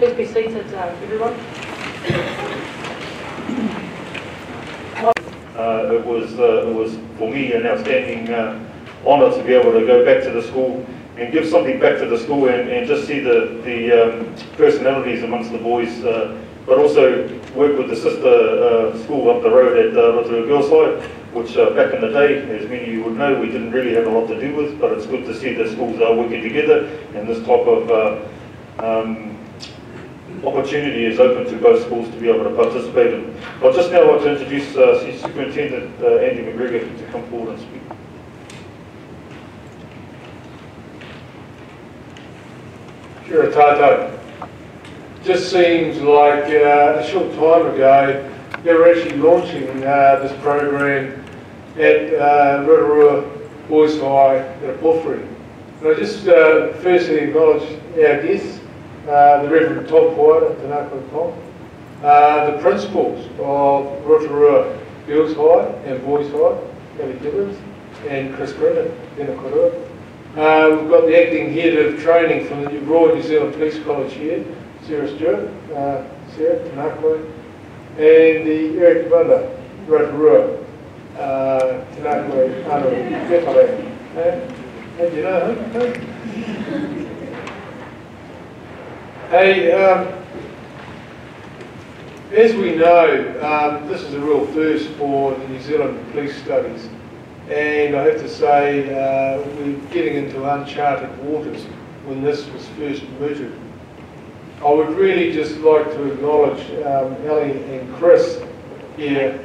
Please be seated, everyone. It was for me an outstanding honour to be able to go back to the school and give something back to the school and just see the personalities amongst the boys, but also work with the sister school up the road at Rotorua Girls High, which back in the day, as many of you would know, we didn't really have a lot to do with, but it's good to see the schools are working together, and this type of opportunity is open to both schools to be able to participate in. I'd just now like to introduce Superintendent Andy McGregor to come forward and speak. Kia ora tātou. Just seems like a short time ago they were actually launching this program at Rotorua Boys High at Porphyry. And I just firstly acknowledge our guests, the Reverend Tom Poira, Tanaka Tom, the principals of Rotorua Girls High and Boys High, Kelly Gibbons, and Chris Brennan, Tēnā Korua. We've got the acting head of training from the Royal New Zealand Police College here, Sarah Stewart, Sarah, Tanaka, and the Eric Bunda, Rotorua, Tanaka, Anu, Kepare. And you know him? Hey, as we know, this is a real first for the New Zealand Police Studies, and I have to say we're getting into uncharted waters when this was first mooted. I would really just like to acknowledge Ellie and Chris here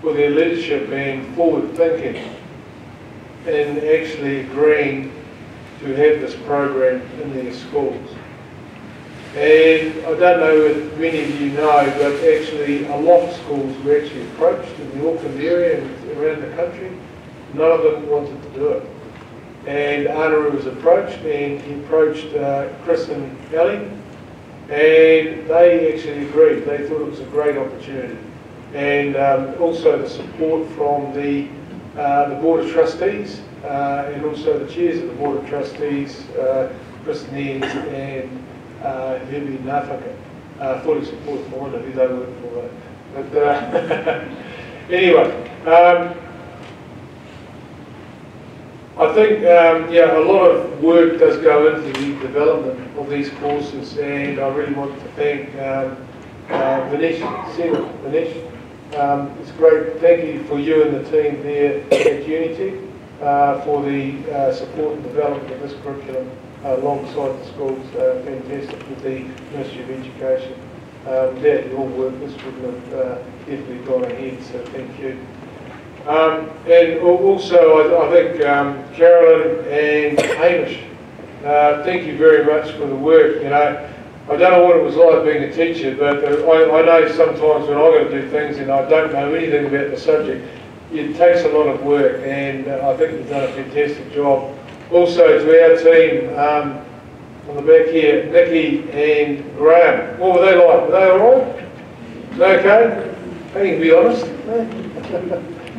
for their leadership and forward thinking and actually agreeing to have this program in their schools. And I don't know if many of you know, but actually a lot of schools were actually approached in the Auckland area and around the country. None of them wanted to do it. And Anaru was approached, and he approached Chris and Ellie, and they actually agreed. They thought it was a great opportunity. And also the support from the Board of Trustees, and also the chairs of the Board of Trustees, Chris Nees and Herbie Nafaka, fully support Moana, who they work for. But anyway, I think yeah, a lot of work does go into the development of these courses, and I really want to thank Vinesh, Vinesh. It's great. Thank you for you and the team there at Unitec for the support and development of this curriculum alongside the schools. Fantastic with the Ministry of Education. Without your work, this wouldn't have definitely gone ahead, so thank you. And also, I think Carolyn and Hamish, thank you very much for the work. You know, I don't know what it was like being a teacher, but I know sometimes when I've got to do things and I don't know anything about the subject, it takes a lot of work, and I think you've done a fantastic job. Also to our team on the back here, Nikki and Graham, what were they like? Were they all right? They okay? I can be honest.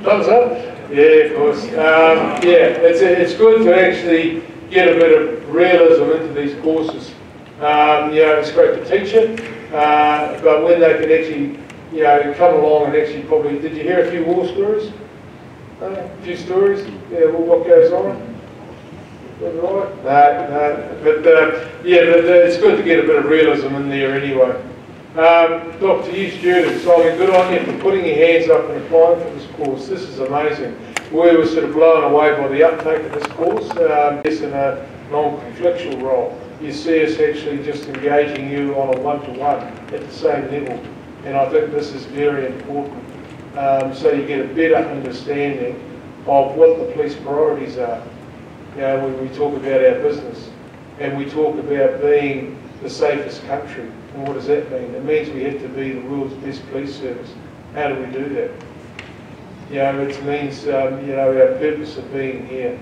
Thumbs up? Yeah, of course. Yeah, it's good to actually get a bit of realism into these courses. You know, it's great to teach it, but when they can actually, you know, come along and actually probably, did you hear a few war stories? A few stories? Yeah, well, what goes on? Right? No, but yeah, it's good to get a bit of realism in there anyway. Dr. you students, I mean, good on you for putting your hands up and applying for this course. This is amazing. We were sort of blown away by the uptake of this course. Yes, in a non-conflictual role. You see us actually just engaging you on a one-to-one at the same level. And I think this is very important. So you get a better understanding of what the police priorities are. You know, when we talk about our business and we talk about being the safest country. And what does that mean? It means we have to be the world's best police service. How do we do that? You know, it means, you know, our purpose of being here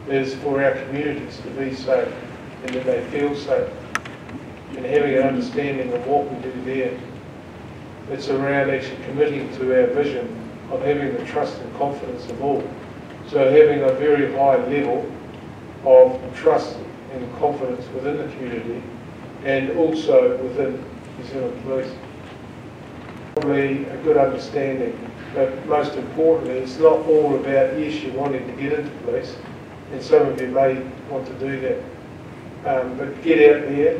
is for our communities to be safe and that they feel safe. And having an understanding of what we do there. It's around actually committing to our vision of having the trust and confidence of all. So having a very high level of trust and confidence within the community and also within New Zealand Police. Probably a good understanding, but most importantly, it's not all about, yes, you wanting to get into police, and some of you may want to do that, but get out there,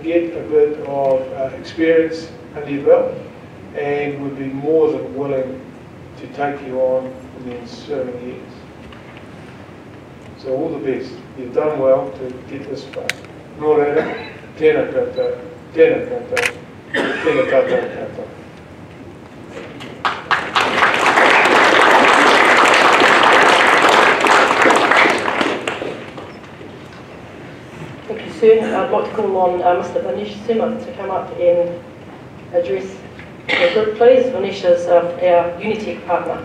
get a bit of experience under your belt, and would be more than willing to take you on in the ensuing years. So all the best. You've done well to get this far. Nō reira, tēnā koutou, tēnā koutou, tēnā koutou koutou. Thank you, sir. I'd like to call on Mr. Vinesh Sima to come up and address the group, please. Vinesh is our Unitec partner.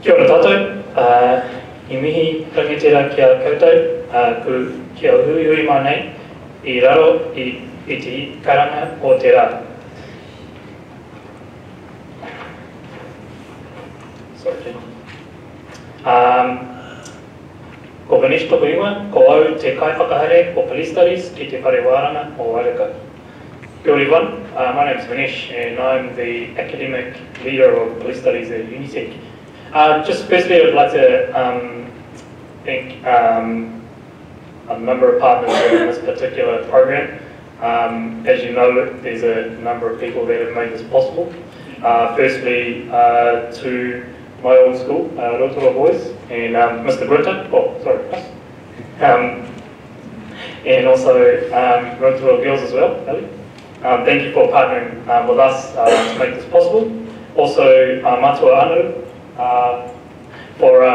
Kia ora tātou, I mihi rangatira kia koutou, kia hui mai nei, I raro I te karanga o te rā. Sorry. Ko Vinesh toko ingoa, ko au te kai whakahare o Police Studies ki te whare wāranga o Wareka. Kia ora everyone, my name is Vinesh and I'm the academic leader of Police Studies at Unitec. Just firstly, I'd like to thank a number of partners in this particular program. As you know, there's a number of people that have made this possible. Firstly, to my old school, Rotorua boys, and Mr. Gritter, and also Rotorua girls as well, Ellie. Thank you for partnering with us to make this possible. Also, Matua Anu, for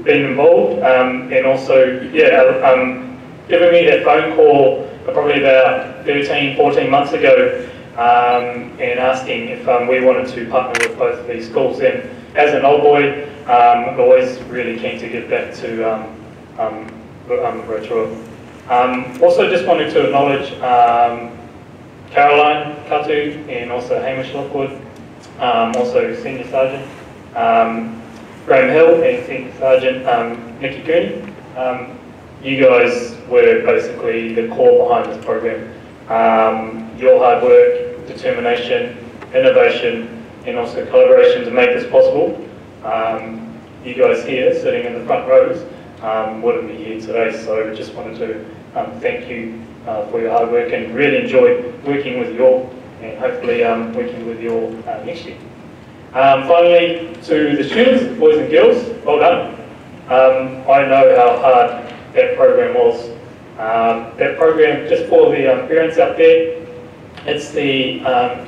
being involved, and also giving me that phone call probably about 13, 14 months ago, and asking if we wanted to partner with both of these schools. And as an old boy, I'm always really keen to give back to Rotorua. Also just wanted to acknowledge Caroline Katu and also Hamish Lockwood, also Senior Sergeant Graham Hill and Senior Sergeant Nikki Cooney. You guys were basically the core behind this program. Your hard work, determination, innovation, and also collaboration to make this possible. You guys here, sitting in the front rows, wouldn't be here today, so just wanted to thank you for your hard work and really enjoyed working with you all, and hopefully working with you all next year. Finally, to the students, boys and girls, well done. I know how hard that program was. That program, just for the parents out there, it's the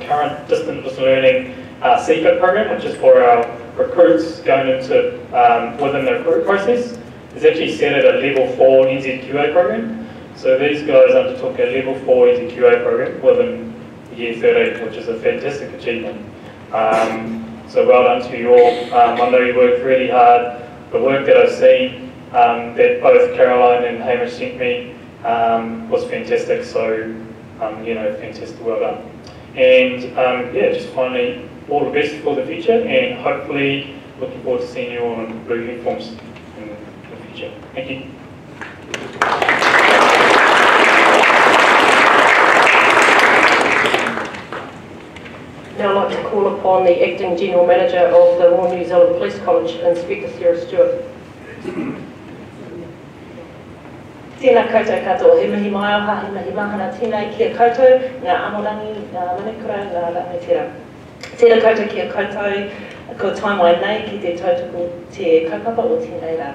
current distance learning CFIT program, which is for our recruits going into within the recruit process. It's actually set at a level 4 NZQA program. So these guys undertook a level 4 NZQA program within year 13, which is a fantastic achievement. So well done to you all. I know you worked really hard. The work that I've seen that both Caroline and Hamish sent me was fantastic. So, fantastic, well done. And just finally, all the best for the future, and hopefully looking forward to seeing you all in blue uniforms in the future. Thank you. Now I'd like to call upon the Acting General Manager of the Royal New Zealand Police College, Inspector Sarah Stewart. Tēnā koutou katoa, he mihi mai aha, he mihi mahana tēnei kia koutou, ngā amorangi, ngā manekura, ngā rangatira. Tēnā koutou kia koutou, ko taimai nei ki te tautoko te kaupapa o tēnei rā.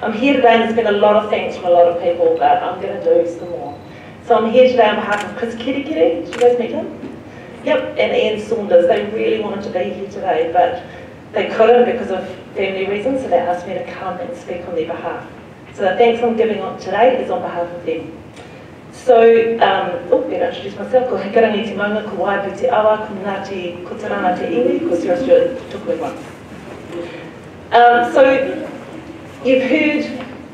I'm here today and there's been a lot of thanks from a lot of people, but I'm going to do some more. So I'm here today on behalf of Chris Kirikiri, did you guys meet him? Yep, and Ian Saunders. They really wanted to be here today, but they couldn't because of family reasons, so they asked me to come and speak on their behalf. So the thanks I'm giving on today is on behalf of them. So, better introduce myself. Ko hekarangi te maunga, ko waipu te awa, ko Ngāti Kotarana te iwi, ko Sarah Stewart tuku ingoa. So, you've heard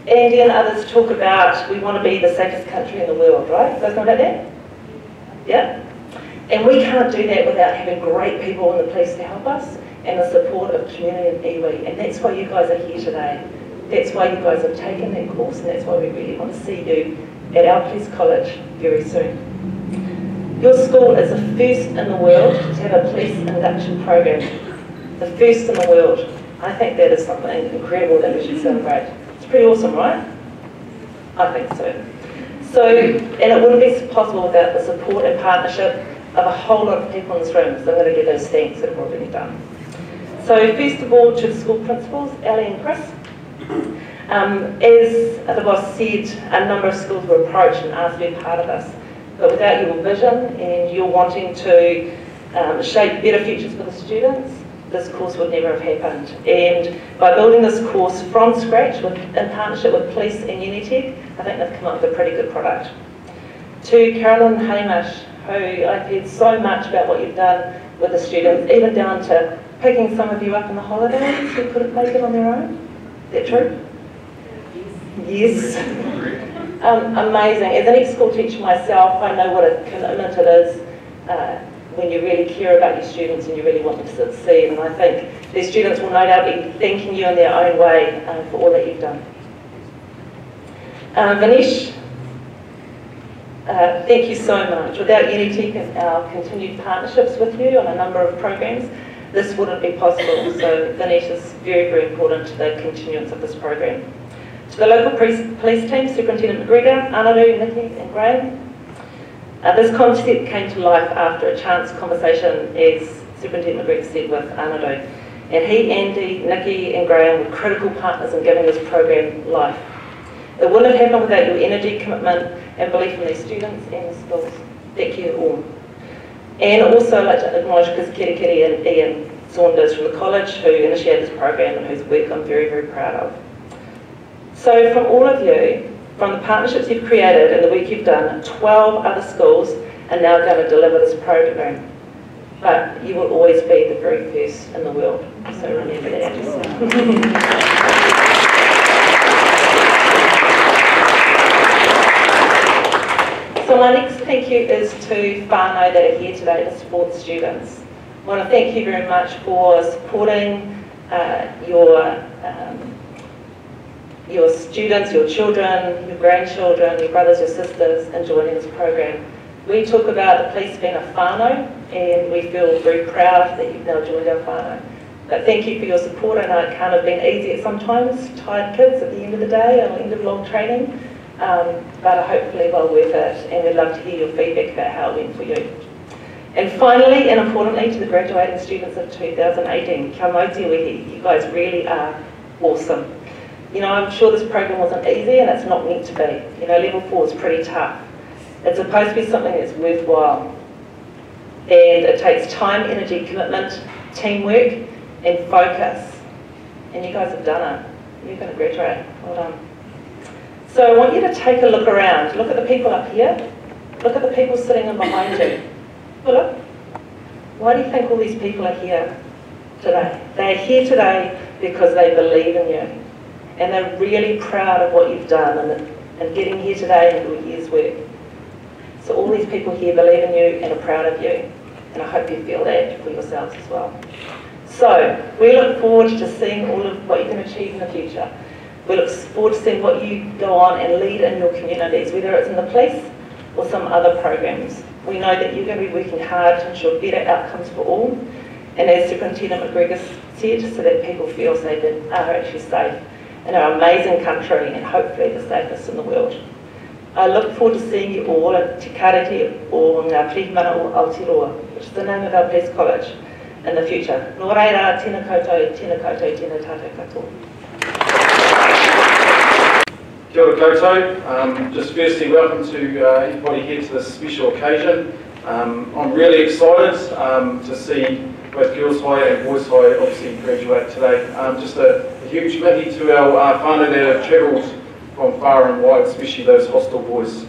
Andy and others talk about we want to be the safest country in the world, right? You guys know about that? Yeah? And we can't do that without having great people in the police to help us and the support of community and iwi. And that's why you guys are here today. That's why you guys have taken that course, and that's why we really want to see you at our police college very soon. Your school is the first in the world to have a police induction program. The first in the world. I think that is something incredible that we should celebrate. It's pretty awesome, right? I think so. So, and it wouldn't be possible without the support and partnership of a whole lot of people in this room, so I'm going to give those thanks that have already been done. So first of all, to the school principals, Ali and Chris. As the boss said, a number of schools were approached and asked to be part of this, but without your vision and your wanting to shape better futures for the students, this course would never have happened. And by building this course from scratch in partnership with police and Unitec, I think they've come up with a pretty good product. To Carolyn Hamish, who I've heard so much about what you've done with the students, even down to picking some of you up in the holidays who couldn't make it on their own. Is that true? Yes. Amazing. As an ex-school teacher myself, I know what a commitment it is when you really care about your students and you really want them to succeed. And I think these students will no doubt be thanking you in their own way for all that you've done. Vinesh, thank you so much. Without Unitec and our continued partnerships with you on a number of programs, this wouldn't be possible. So Vinesh is very, very important to the continuance of this program. To the local police team, Superintendent McGregor, Anaru, Nikki and Graham. This concept came to life after a chance conversation, as Superintendent McGregor said, with Anaru. And he, Andy, Nikki and Graham were critical partners in giving this program life. It wouldn't have happened without your energy, commitment and belief in these students and the schools. Thank you all. And also I'd like to acknowledge Kitty and Ian Saunders from the college who initiated this program and whose work I'm very, very proud of. So from all of you, from the partnerships you've created and the work you've done, 12 other schools are now going to deliver this program. But you will always be the very first in the world, so remember that. So my next thank you is to whānau that are here today to support students. I want to thank you very much for supporting your students, your children, your grandchildren, your brothers, your sisters in joining this program. We talk about the police being a whānau, and we feel very proud that you've now joined our whānau. But thank you for your support. I know it can't have been easy at sometimes, tired kids at the end of the day, or the end of long training, but hopefully well worth it, and we'd love to hear your feedback about how it went for you. And finally, and importantly, to the graduating students of 2018, kia mauti wehi, you guys really are awesome. You know, I'm sure this program wasn't easy, and it's not meant to be. You know, level 4 is pretty tough. It's supposed to be something that's worthwhile. And it takes time, energy, commitment, teamwork, and focus. And you guys have done it. You're going to graduate. Well done. So I want you to take a look around. Look at the people up here. Look at the people sitting in behind you. Well, look. Why do you think all these people are here today? They're here today because they believe in you. And they're really proud of what you've done and getting here today and doing year's work. So all these people here believe in you and are proud of you. And I hope you feel that for yourselves as well. So we look forward to seeing all of what you can achieve in the future. We look forward to seeing what you go on and lead in your communities, whether it's in the police or some other programs. We know that you're going to be working hard to ensure better outcomes for all. And as Superintendent McGregor said, so that people feel safe and are actually safe in our amazing country and hopefully the safest in the world. I look forward to seeing you all at Te Karete o Ngā Pirihimana o Aotearoa, which is the name of our police college, in the future. Nō reira, tēnā koutou, tēnā koutou, tēnā tātou katoa. Kia ora koutou. Just firstly, welcome to everybody here to this special occasion. I'm really excited to see both Girls High and Boys High obviously graduate today. Just a huge mihi to our whānau that have travelled from far and wide, especially those hostel boys.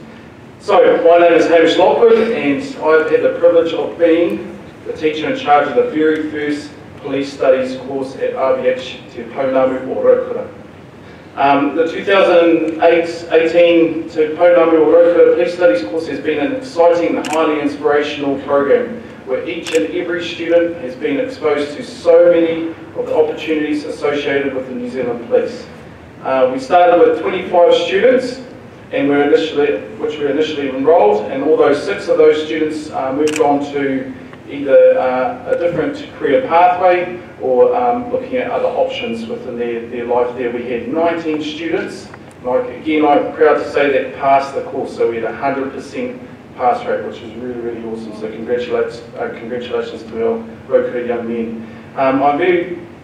So, my name is Hamish Lockwood, and I've had the privilege of being the teacher in charge of the very first Police Studies course at RBHS Te Pounamu o Rotorua. The 2018 to Pounamu or Rotorua Police Studies course has been an exciting and highly inspirational program where each and every student has been exposed to so many of the opportunities associated with the New Zealand Police. We started with 25 students and which were initially enrolled, and although 6 of those students moved on to either a different career pathway or looking at other options within their life there. We had 19 students. Again, I'm proud to say that passed the course, so we had 100% pass rate, which was really, really awesome. So congratulations to our Rotorua young men.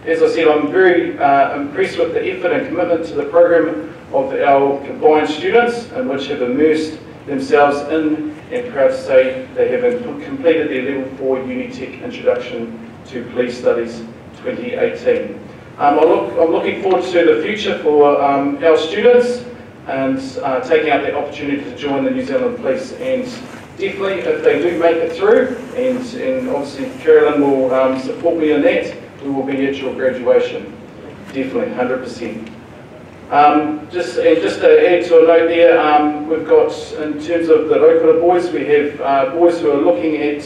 As I said, I'm very impressed with the effort and commitment to the program of our combined students, in which have immersed themselves in, and proud to say they have completed their Level 4 Unitec Introduction to Police Studies 2018. I'm looking forward to the future for our students and taking up the opportunity to join the New Zealand Police, and definitely if they do make it through, and obviously Carolyn will support me in that, we will be at your graduation, definitely 100%. Just to add to a note there, we've got, in terms of the Rotorua boys, we have boys who are looking at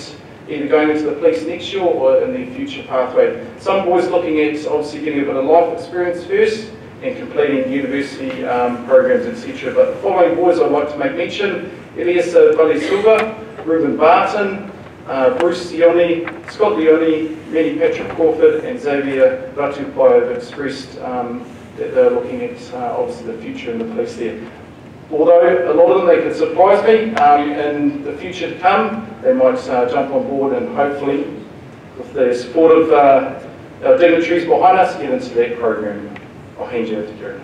either going into the police next year or in their future pathway. Some boys looking at obviously getting a bit of life experience first and completing university programs, etc. But the following boys I'd like to make mention: Elias Buddy Silva, Ruben Barton, Bruce Leone, Scott Leone, Manny Patrick Crawford, and Xavier Ratupai have expressed that they're looking at obviously the future in the police there. Although a lot of them, they could surprise me in the future to come, they might jump on board and hopefully, with the support of our dignitaries behind us, get into that program. I'll hand you over to Carolyn.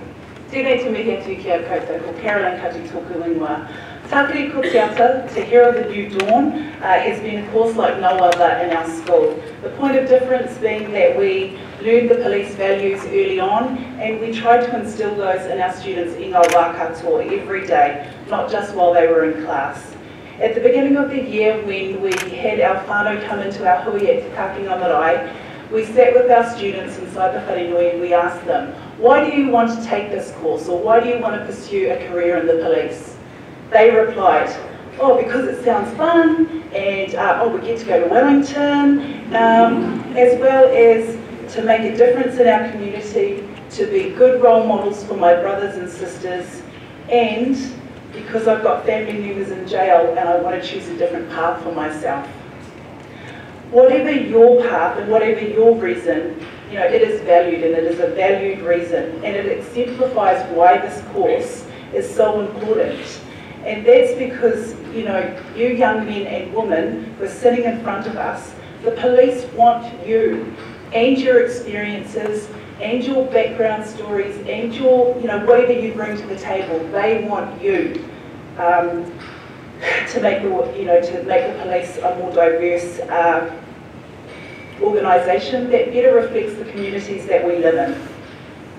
Tēnei te mihi atu ki a koutou, ko Carolyn kati tōku ingoa. Tākiri ko te ata, to Herald the New Dawn, has been a course like no other in our school. The point of difference being that we learned the police values early on, and we tried to instill those in our students in our wā katoa every day, not just while they were in class. At the beginning of the year, when we had our whānau come into our hui at Te Kākinga Marae, we sat with our students inside the wharenui and we asked them, why do you want to take this course, or why do you want to pursue a career in the police? They replied, oh, because it sounds fun, and oh, we get to go to Wellington, as well as to make a difference in our community, to be good role models for my brothers and sisters, and because I've got family members in jail and I want to choose a different path for myself. Whatever your path and whatever your reason, you know, it is valued, and it is a valued reason, and it exemplifies why this course is so important. And that's because, you know, you young men and women who are sitting in front of us, the police want you and your experiences and your background stories and your, you know, whatever you bring to the table. They want you to make the, you know, to make the police a more diverse organisation that better reflects the communities that we live in.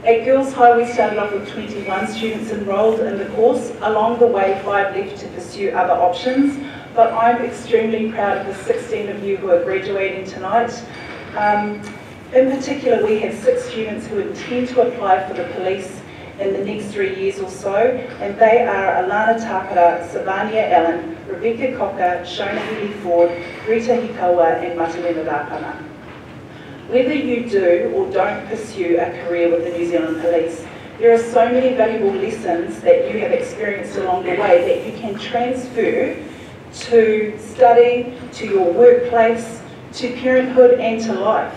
At Girls High, we started off with 21 students enrolled in the course. Along the way, 5 left to pursue other options, but I'm extremely proud of the 16 of you who are graduating tonight. In particular, we have 6 students who intend to apply for the police in the next 3 years or so, and they are Alana Tāpara, Savania Allen, Rebecca Cocker, Shona Healy Ford, Rita Hikawa, and Matalena Rapana. Whether you do or don't pursue a career with the New Zealand Police, there are so many valuable lessons that you have experienced along the way that you can transfer to study, to your workplace, to parenthood, and to life.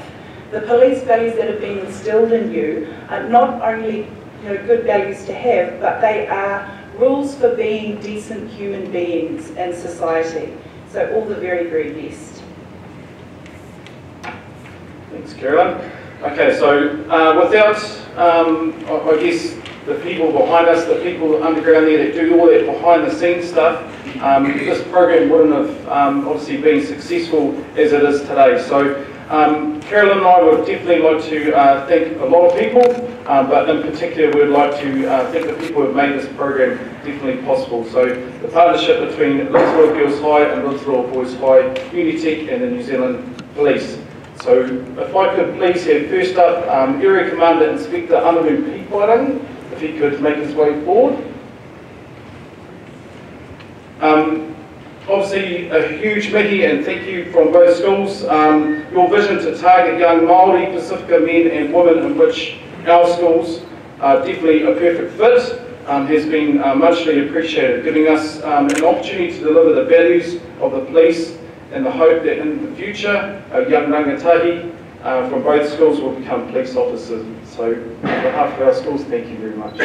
The police values that have been instilled in you are not only, you know, good values to have, but they are rules for being decent human beings in society. So all the very, very best. Thanks, Carolyn. Okay, so without, I guess, the people behind us, the people underground there that do all that behind the scenes stuff, this program wouldn't have obviously been successful as it is today. So Carolyn and I would definitely like to thank a lot of people, but in particular we'd like to thank the people who have made this program definitely possible. So the partnership between Rotorua Girls High and Rotorua Boys High, Unitec and the New Zealand Police. So if I could please have first up Area Commander Inspector Anamu Piparang if he could make his way forward. Obviously, a huge mihi and thank you from both schools. Your vision to target young Māori, Pacifica men and women, in which our schools are definitely a perfect fit, has been muchly appreciated, giving us an opportunity to deliver the values of the police and the hope that in the future, our young rangatahi from both schools will become police officers. So, on behalf of our schools, thank you very much.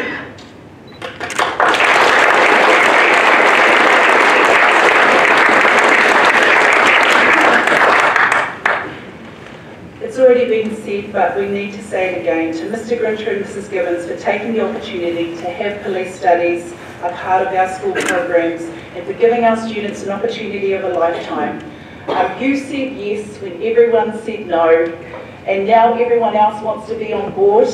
It's already been said, but we need to say it again, to Mr Grinter and Mrs Gibbons for taking the opportunity to have police studies a part of our school programs and for giving our students an opportunity of a lifetime. You said yes when everyone said no, and now everyone else wants to be on board,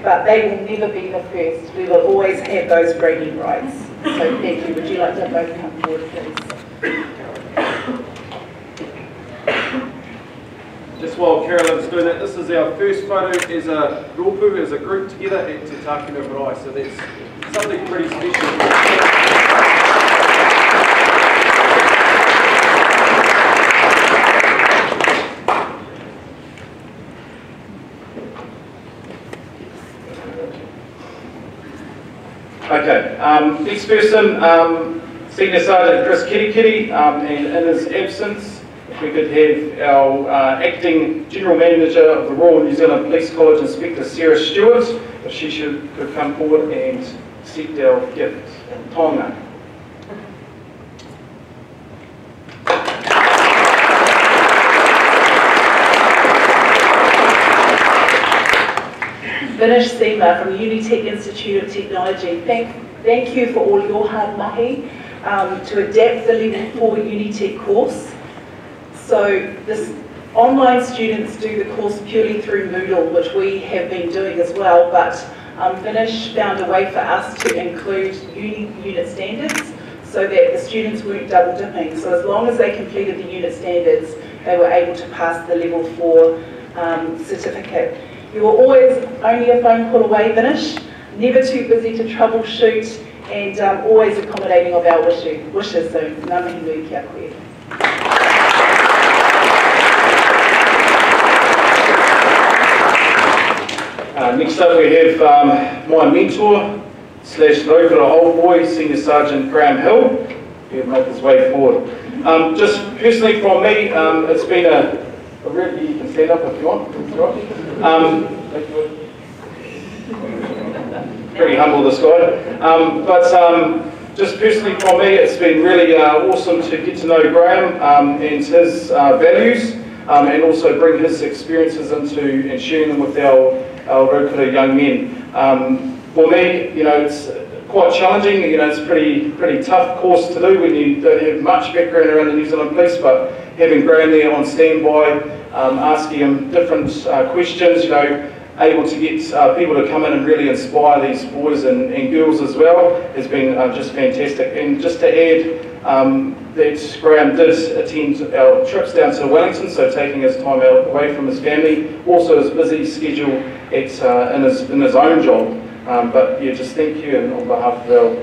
but they will never be the first. We will always have those bragging rights. So thank you. Would you like to both come forward, please? Just while Carolyn's doing that, this is our first photo as a rōpū, as a group together at Te Tākina Marae, so that's something pretty special. Okay, next person, Senior Sergeant Chris Kirikiri, and in his absence, if we could have our Acting General Manager of the Royal New Zealand Police College, Inspector Sarah Stewart, if she could come forward and accept our gift. Tonga. Vinish Seema from Unitec Institute of Technology. Thank you for all your hard mahi to adapt the Level 4 Unitec course. So this online students do the course purely through Moodle, which we have been doing as well, but Vinish found a way for us to include unit standards so that the students weren't double dipping. So as long as they completed the unit standards, they were able to pass the Level 4 certificate. You were always only a phone call away, Vinish, never too busy to troubleshoot, and always accommodating of our wishes. So ngā mihi nui kia koe. Next up we have my mentor / Rotorua old boy, Senior Sergeant Graham Hill. He'll make his way forward. Just personally from me, it's been a really, you can stand up if you want. Pretty humble, this guy. But just personally from me, it's been really awesome to get to know Graham and his values, and also bring his experiences into and sharing them with our Rotorua young men. For me, you know, it's quite challenging. You know, it's a pretty tough course to do when you don't have much background around the New Zealand Police, but having Graham there on standby, asking him different questions, you know, able to get people to come in and really inspire these boys and girls as well has been just fantastic. And just to add, that Graham did attend our trips down to Wellington, so taking his time out away from his family, also his busy schedule in his own job. But yeah, just thank you, and on behalf of our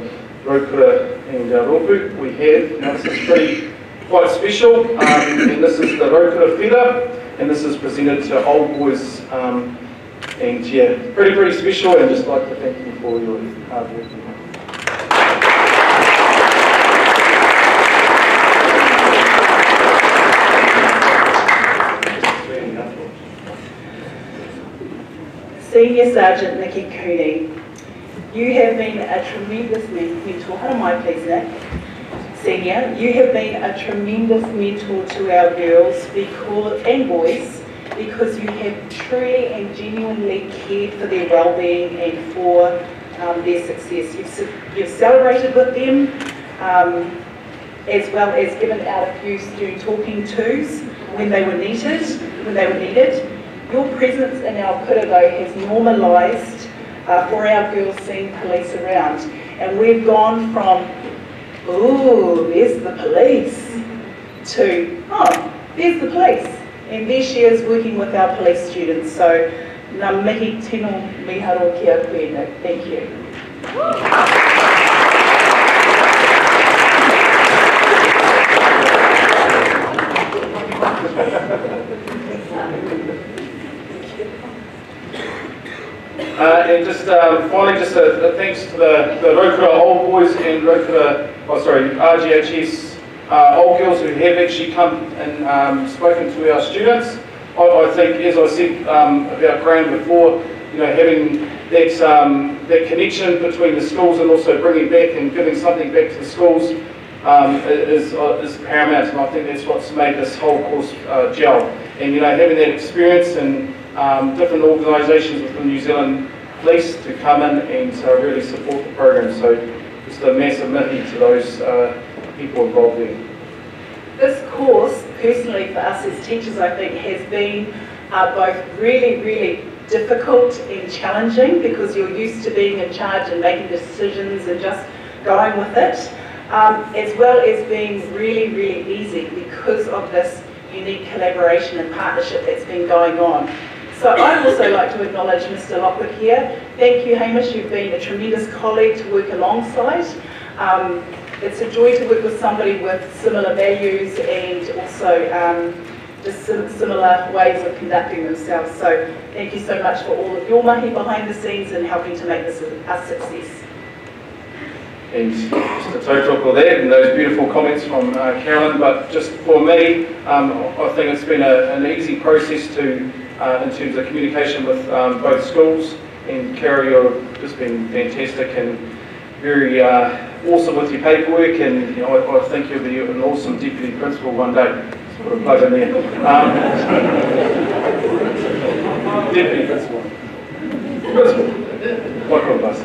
Rotorua and our Rōpū, we have, now this is quite special, and this is the Rotorua feather, and this is presented to old boys, and yeah, pretty special, and just like to thank you for your hard work. Senior Sergeant Nikki Cooney, you have been a tremendous mentor. How am I, please, Nick? Senior, you have been a tremendous mentor to our girls and boys because you have truly and genuinely cared for their well-being and for their success. You've celebrated with them, as well as given out a few student talking tos when they were needed. Your presence in our kurago has normalised for our girls seeing police around, and we've gone from, ooh, there's the police, to, oh, there's the police, and there she is working with our police students. So, ngā mihi tino miharo kia koe, thank you. And just finally, just a thanks to the Rotorua Old Boys and RGHS Old Girls who have actually come and spoken to our students. I think, as I said about Graham before, you know, having that connection between the schools and also bringing back and giving something back to the schools is paramount, and I think that's what's made this whole course gel. And you know, having that experience and different organisations within New Zealand Police to come in and really support the program. So just a massive mihi to those people involved there. This course, personally for us as teachers, I think has been both really difficult and challenging, because you're used to being in charge and making decisions and just going with it, as well as being really easy because of this unique collaboration and partnership that's been going on. So I'd also like to acknowledge Mr. Lockwood here. Thank you, Hamish, you've been a tremendous colleague to work alongside. It's a joy to work with somebody with similar values and also just similar ways of conducting themselves. So thank you so much for all of your mahi behind the scenes and helping to make this a success. And just a total of that and those beautiful comments from Carolyn, but just for me, I think it's been an easy process to in terms of communication with both schools, and Carol, you've just been fantastic and very awesome with your paperwork, and you know, I think you'll be an awesome deputy principal one day. Sort of plug in there. Deputy principal. Like on bus.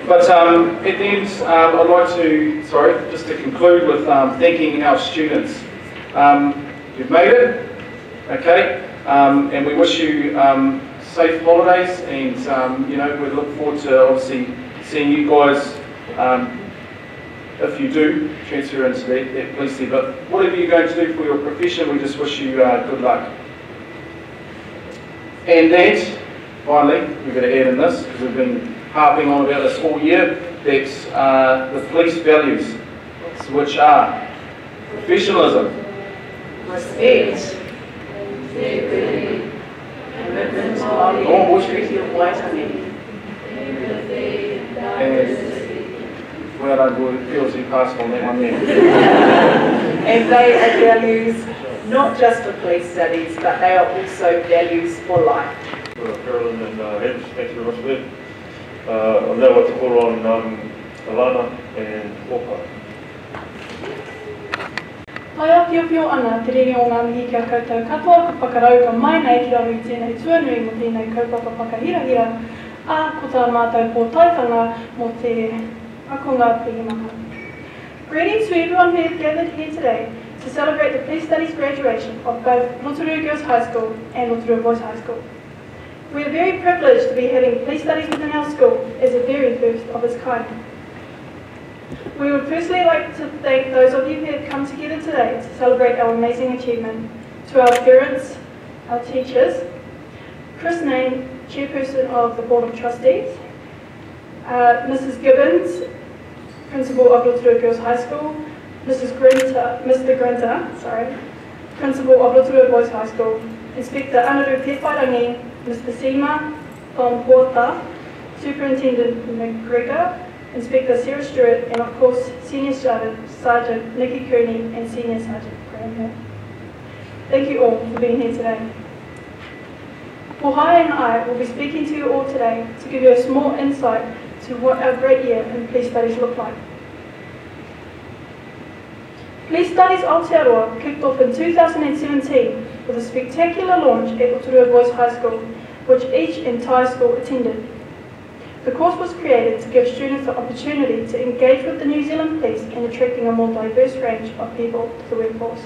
But at the end, I'd like to, just to conclude with thanking our students. You've made it, okay? And we wish you safe holidays, and you know, we look forward to obviously seeing you guys if you do transfer into that police there. But whatever you're going to do for your profession, we just wish you good luck. And that, finally, we've got to add in this, because we've been harping on about this all year, that's the police values, which are professionalism, respect, integrity, commitment to the treaty of Waitangi, and well done, boy, it feels you passed on that one there. And they are values not just for police studies, but they are also values for life. Carolyn and Hamish, thanks very much for that. I'll now like to call on Alana and Opa. Taia whiwhiu ana te rere o ngā mihi kia koutou katoa, ka whakarau ka mai nei ki aru i tēnei tuanui mo tēnei kaupapa whakahirahira, a ko tā mātou pōtaitanga mo te akonga pihimaka. Greetings to everyone who have gathered here today to celebrate the Police Studies graduation of both Rotorua Girls High School and Rotorua Boys High School. We are very privileged to be having police studies within our school as the very first of its kind. We would firstly like to thank those of you who have come together today to celebrate our amazing achievement. To our parents, our teachers, Chris Nain, Chairperson of the Board of Trustees, Mrs. Gibbons, Principal of Rotorua Girls High School, Mr. Grinter, Principal of Rotorua Boys High School, Inspector Anaru Pewhairangi, Mr. Seema, Tom Porta, Superintendent McGregor, Inspector Sarah Stewart, and of course Senior Sergeant Nikki Cooney and Senior Sergeant Graham Hill. Thank you all for being here today. Pohai and I will be speaking to you all today to give you a small insight to what our great year in police studies look like. Police Studies Aotearoa kicked off in 2017 with a spectacular launch at Rotorua Boys High School, which each entire school attended. The course was created to give students the opportunity to engage with the New Zealand Police in attracting a more diverse range of people to the workforce.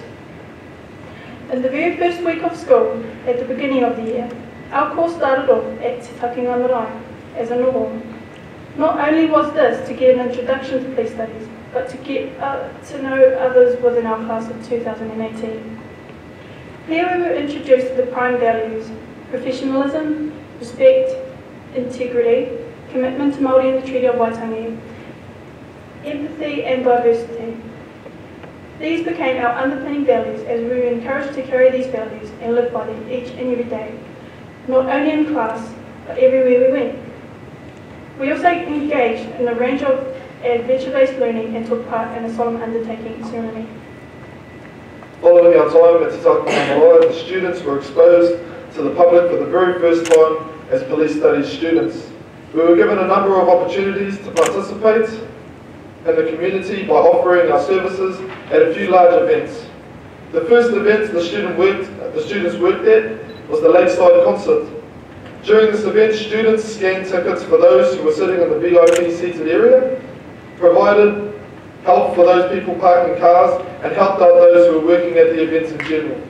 In the very first week of school, at the beginning of the year, our course started off at Te Takinga Marae as a norm. Not only was this to get an introduction to police studies, but to get to know others within our class of 2018. Here we were introduced to the prime values: professionalism, respect, integrity, commitment to Māori and the Treaty of Waitangi, empathy and diversity. These became our underpinning values as we were encouraged to carry these values and live by them each and every day, not only in class, but everywhere we went. We also engaged in a range of adventure-based learning and took part in a solemn undertaking ceremony. Following our time at Te Taka Marae, the students were exposed to the public for the very first time as police studies students. We were given a number of opportunities to participate in the community by offering our services at a few large events. The first event the students worked at was the Lakeside concert. During this event, students scanned tickets for those who were sitting in the VIP seated area, provided help for those people parking cars, and helped out those who were working at the events in general.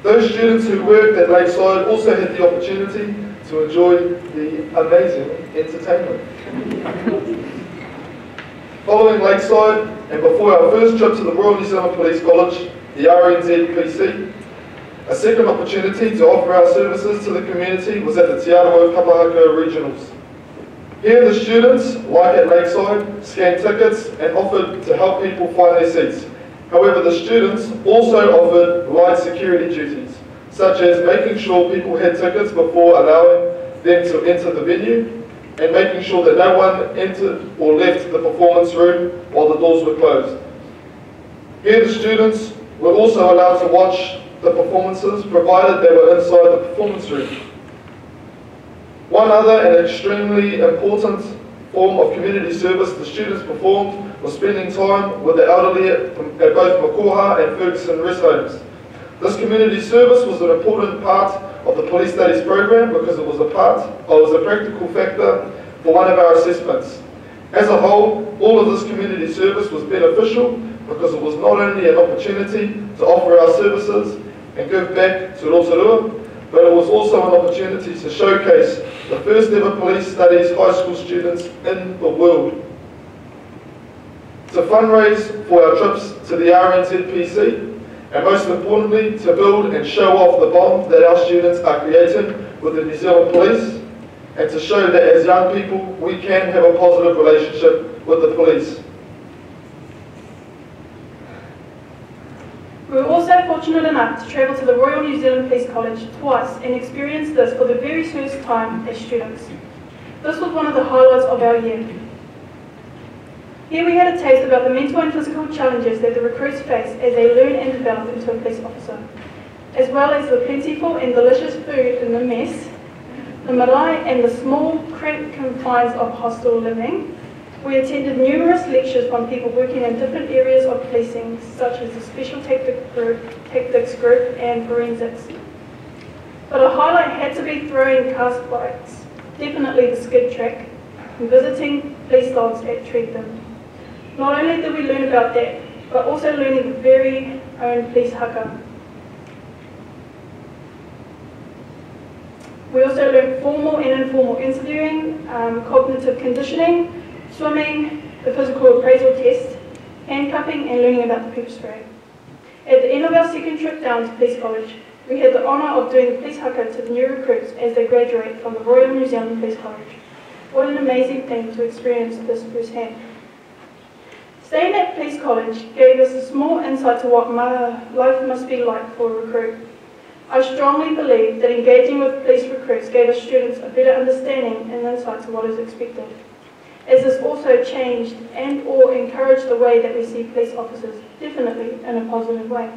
Those students who worked at Lakeside also had the opportunity to enjoy the amazing entertainment. Following Lakeside, and before our first trip to the Royal New Zealand Police College, the RNZPC, a second opportunity to offer our services to the community was at the Te Aroha Kapahaka Regionals. Here the students, like at Lakeside, scanned tickets and offered to help people find their seats. However, the students also offered light security duties, such as making sure people had tickets before allowing them to enter the venue, and making sure that no one entered or left the performance room while the doors were closed. Here the students were also allowed to watch the performances, provided they were inside the performance room. One other and extremely important form of community service the students performed was spending time with the elderly at both Makoha and Ferguson rest homes. This community service was an important part of the police studies program because it was a practical factor for one of our assessments. As a whole, all of this community service was beneficial because it was not only an opportunity to offer our services and give back to Rotorua, but it was also an opportunity to showcase the first ever police studies high school students in the world. To fundraise for our trips to the RNZPC, and most importantly, to build and show off the bond that our students are creating with the New Zealand Police, and to show that as young people, we can have a positive relationship with the police. We were also fortunate enough to travel to the Royal New Zealand Police College twice and experience this for the very first time as students. This was one of the highlights of our year. Here we had a taste about the mental and physical challenges that the recruits face as they learn and develop into a police officer, as well as the plentiful and delicious food in the mess, the marae and the small cramped confines of hostel living. We attended numerous lectures from people working in different areas of policing, such as the Special Tactics Group and Forensics. But a highlight had to be throwing cast bikes, definitely the skid track, and visiting police dogs at Treatham. Not only did we learn about that, but also learning the very own police haka. We also learned formal and informal interviewing, cognitive conditioning, swimming, the physical appraisal test, handcuffing, and learning about the pepper spray. At the end of our second trip down to police college, we had the honour of doing the police haka to the new recruits as they graduate from the Royal New Zealand Police College. What an amazing thing to experience this firsthand. Staying at police college gave us a small insight to what life must be like for a recruit. I strongly believe that engaging with police recruits gave us students a better understanding and insight to what is expected, as this also changed and or encouraged the way that we see police officers, definitely in a positive way.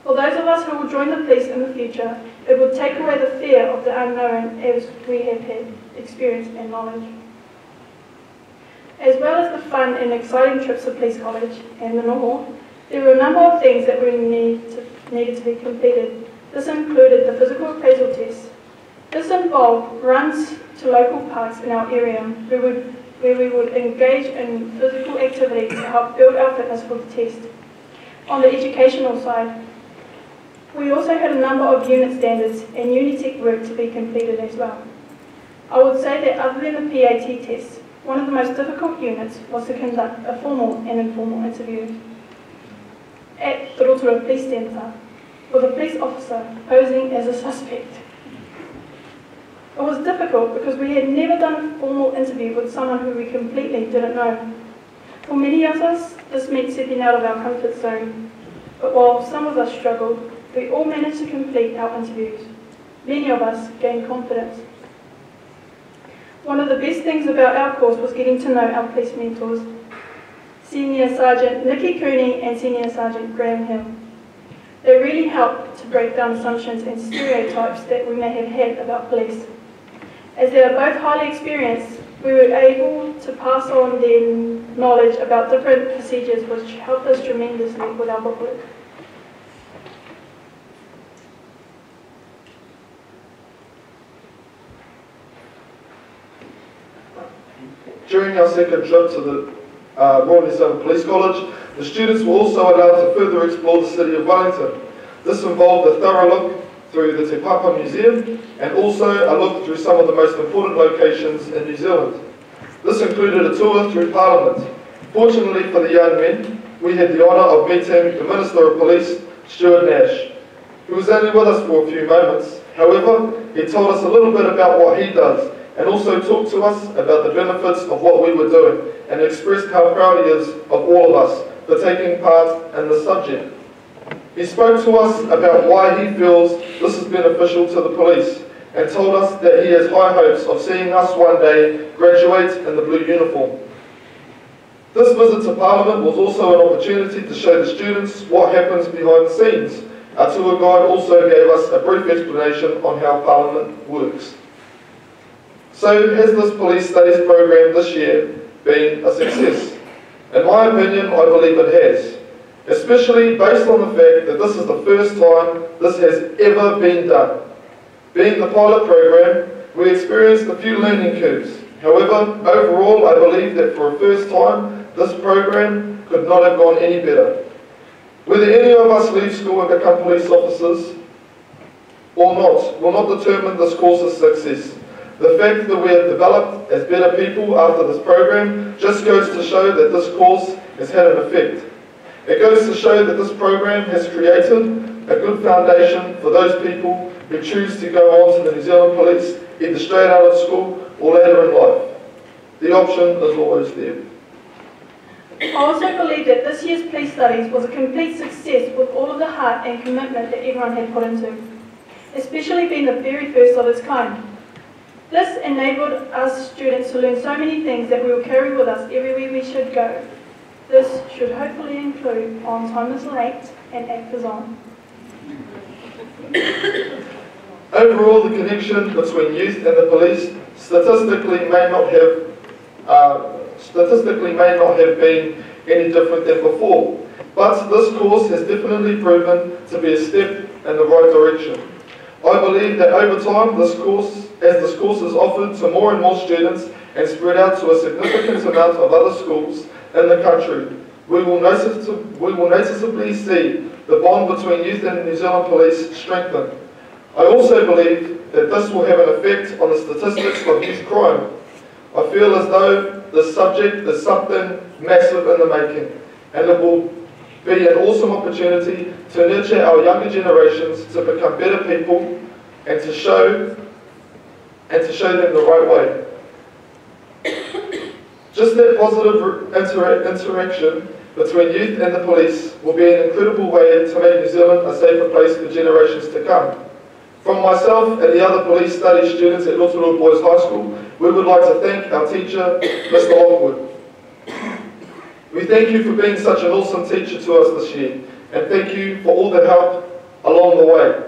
For those of us who will join the police in the future, it will take away the fear of the unknown as we have had experience and knowledge. As well as the fun and exciting trips to police college and the north, there were a number of things that we needed to be completed. This included the physical appraisal test. This involved runs to local parks in our area where we would engage in physical activities to help build our fitness for the test. On the educational side, we also had a number of unit standards and Unitec work to be completed as well. I would say that other than the PAT test, one of the most difficult units was to conduct a formal and informal interview at the Rotorua Police Centre with a police officer posing as a suspect. It was difficult because we had never done a formal interview with someone who we completely didn't know. For many of us, this meant stepping out of our comfort zone. But while some of us struggled, we all managed to complete our interviews. Many of us gained confidence. One of the best things about our course was getting to know our police mentors, Senior Sergeant Nikki Cooney and Senior Sergeant Graham Hill. They really helped to break down assumptions and stereotypes that we may have had about police. As they are both highly experienced, we were able to pass on their knowledge about different procedures, which helped us tremendously with our bookwork. During our second trip to the Royal New Zealand Police College, the students were also allowed to further explore the city of Wellington. This involved a thorough look through the Te Papa Museum and also a look through some of the most important locations in New Zealand. This included a tour through Parliament. Fortunately for the young men, we had the honour of meeting the Minister of Police, Stuart Nash, who was only with us for a few moments. However, he told us a little bit about what he does and also talked to us about the benefits of what we were doing and expressed how proud he is of all of us for taking part in the subject. He spoke to us about why he feels this is beneficial to the police and told us that he has high hopes of seeing us one day graduate in the blue uniform. This visit to Parliament was also an opportunity to show the students what happens behind the scenes. Our tour guide also gave us a brief explanation on how Parliament works. So has this police studies program this year been a success? In my opinion, I believe it has, especially based on the fact that this is the first time this has ever been done. Being the pilot program, we experienced a few learning curves. However, overall, I believe that for a first time, this program could not have gone any better. Whether any of us leave school and become police officers or not will not determine this course's success. The fact that we have developed as better people after this program just goes to show that this course has had an effect. It goes to show that this program has created a good foundation for those people who choose to go on to the New Zealand Police, either straight out of school or later in life. The option is always there. I also believe that this year's police studies was a complete success with all of the heart and commitment that everyone had put into, especially being the very first of its kind. This enabled us students to learn so many things that we will carry with us everywhere we should go. This should hopefully include on time is late and act is on. Overall, the connection between youth and the police statistically may not have been any different than before, but this course has definitely proven to be a step in the right direction. I believe that over time, as this course is offered to more and more students and spread out to a significant amount of other schools in the country, we will noticeably see the bond between youth and New Zealand Police strengthen. I also believe that this will have an effect on the statistics of youth crime. I feel as though this subject is something massive in the making, and it will be an awesome opportunity to nurture our younger generations to become better people and to show them the right way. Just that positive interaction between youth and the police will be an incredible way to make New Zealand a safer place for generations to come. From myself and the other police studies students at Rotorua Boys High School, we would like to thank our teacher, Mr. Lockwood. We thank you for being such an awesome teacher to us this year, and thank you for all the help along the way.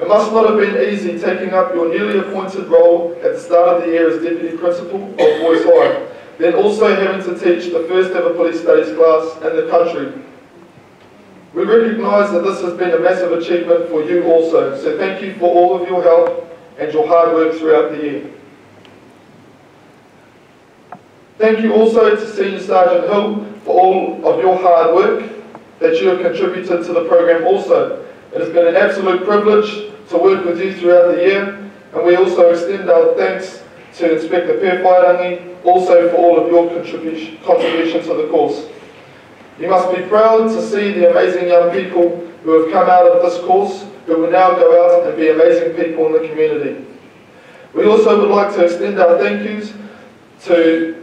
It must not have been easy taking up your newly appointed role at the start of the year as Deputy Principal of Boys High, then also having to teach the first ever police studies class in the country. We recognise that this has been a massive achievement for you also, so thank you for all of your help and your hard work throughout the year. Thank you also to Senior Sergeant Hill for all of your hard work that you have contributed to the program also. It has been an absolute privilege to work with you throughout the year, and we also extend our thanks to Inspector Pewhairangi also for all of your contribution to the course. You must be proud to see the amazing young people who have come out of this course, who will now go out and be amazing people in the community. We also would like to extend our thank yous to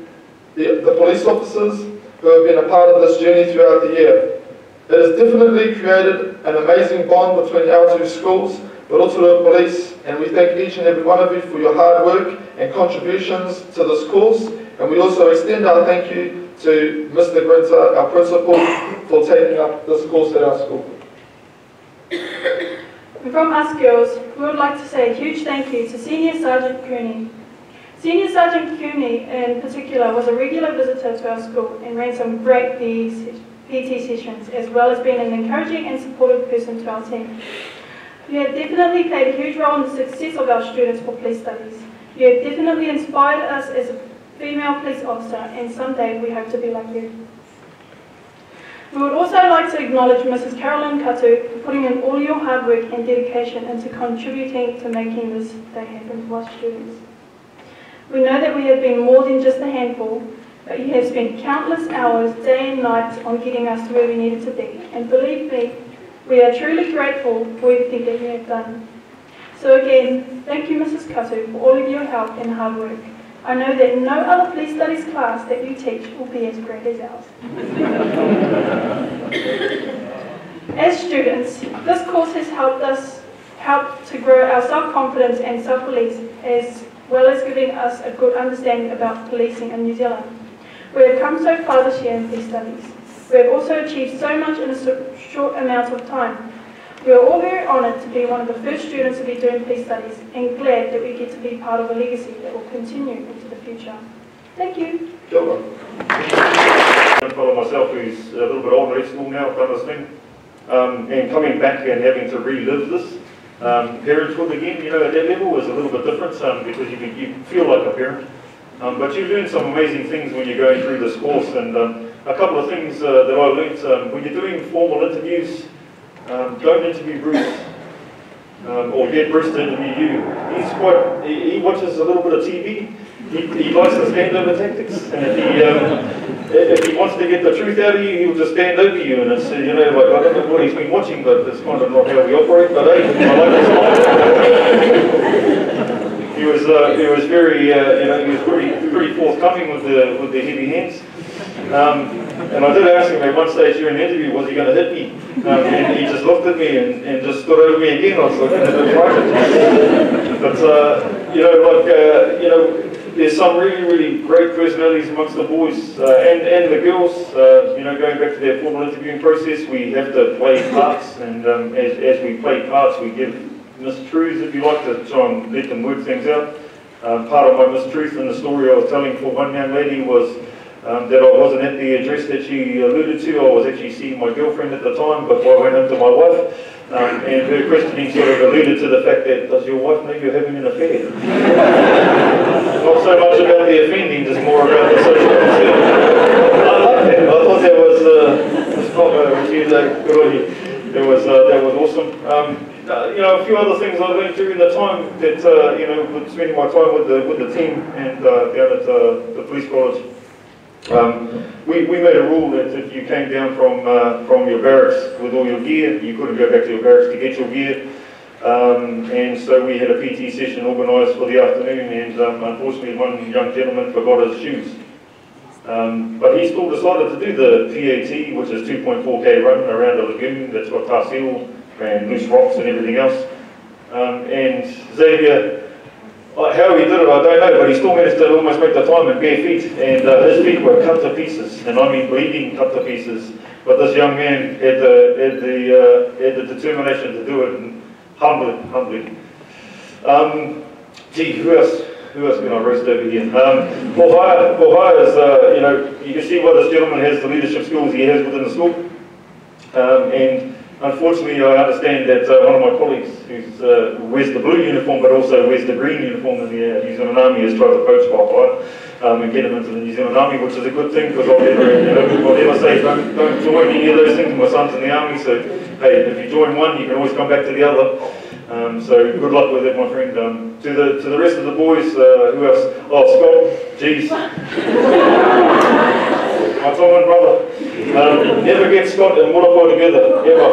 the police officers who have been a part of this journey throughout the year. It has definitely created an amazing bond between our two schools, the Rotorua Police, and we thank each and every one of you for your hard work and contributions to this course. And we also extend our thank you to Mr. Grinter, our principal, for taking up this course at our school. From us girls, we would like to say a huge thank you to Senior Sergeant Cooney. Senior Sergeant Cooney in particular was a regular visitor to our school and ran some great PT sessions, as well as being an encouraging and supportive person to our team. You have definitely played a huge role in the success of our students for police studies. You have definitely inspired us as a female police officer, and someday we hope to be like you. We would also like to acknowledge Mrs. Carolyn Katu for putting in all your hard work and dedication into contributing to making this day happen for our students. We know that we have been more than just a handful, but you have spent countless hours, day and night, on getting us to where we needed to be. And believe me, we are truly grateful for everything that you have done. So again, thank you Mrs. Katu for all of your help and hard work. I know that no other police studies class that you teach will be as great as ours. As students, this course has helped to grow our self-confidence and self-belief, as well as giving us a good understanding about policing in New Zealand. We have come so far this year in police studies. We have also achieved so much in a short amount of time. We are all very honoured to be one of the first students to be doing police studies, and glad that we get to be part of a legacy that will continue into the future. Thank you. Kia ora. A fellow myself who's a little bit older at school now, done this thing, and coming back and having to relive this. Parenthood again, you know, at that level is a little bit different because you feel like a parent. But you learn some amazing things when you're going through this course, and a couple of things that I learned, when you're doing formal interviews, don't interview Bruce, or get Bruce to interview you. He watches a little bit of TV, he likes the stand-over tactics, and if he wants to get the truth out of you, he'll just stand over you, and it's, you know, like, I don't know what he's been watching, but it's kind of not how we operate, but hey, I like this. He was very, you know, he was pretty forthcoming with the heavy hands. And I did ask him at one stage during the interview, was he going to hit me? And he just looked at me and just stood over me again. I was like, but, you know, like, you know, there's some really great personalities amongst the boys and the girls. You know, going back to their formal interviewing process, we have to play parts, and as we play parts, we give mistruths, if you like, to try and let them work things out. Part of my mistruth in the story I was telling for one young lady was that I wasn't at the address that she alluded to. I was actually seeing my girlfriend at the time before I went home to my wife, and her questioning sort of alluded to the fact that, does your wife know you're having an affair? Not so much about the offending, just more about the social concern. I like that. I thought that was good on you. That was awesome. You know, a few other things I learned during the time that, you know, spending my time with the team and down at the police college. We made a rule that if you came down from your barracks with all your gear, you couldn't go back to your barracks to get your gear. And so we had a PT session organised for the afternoon, and unfortunately one young gentleman forgot his shoes. But he still decided to do the PAT, which is 2.4k run around a lagoon that's got tar seal and loose rocks and everything else. And Xavier, how he did it, I don't know, but he still managed to almost make the time in bare feet, and his feet were cut to pieces, and I mean bleeding cut to pieces. But this young man had the determination to do it, and humbly. Gee, who else can I roast over here? Pohaya is, you know, you can see why this gentleman has the leadership skills he has within the school. And unfortunately, I understand that one of my colleagues who wears the blue uniform but also wears the green uniform in the New Zealand Army has tried to poach Pohaya and get him into the New Zealand Army, which is a good thing, because I'll never say don't join any of those things. My son's in the Army, so hey, if you join one, you can always come back to the other. So good luck with it, my friend. To the rest of the boys, who else? Oh, Scott, jeez. my Tongan brother. Never get Scott and Rotorua together, ever.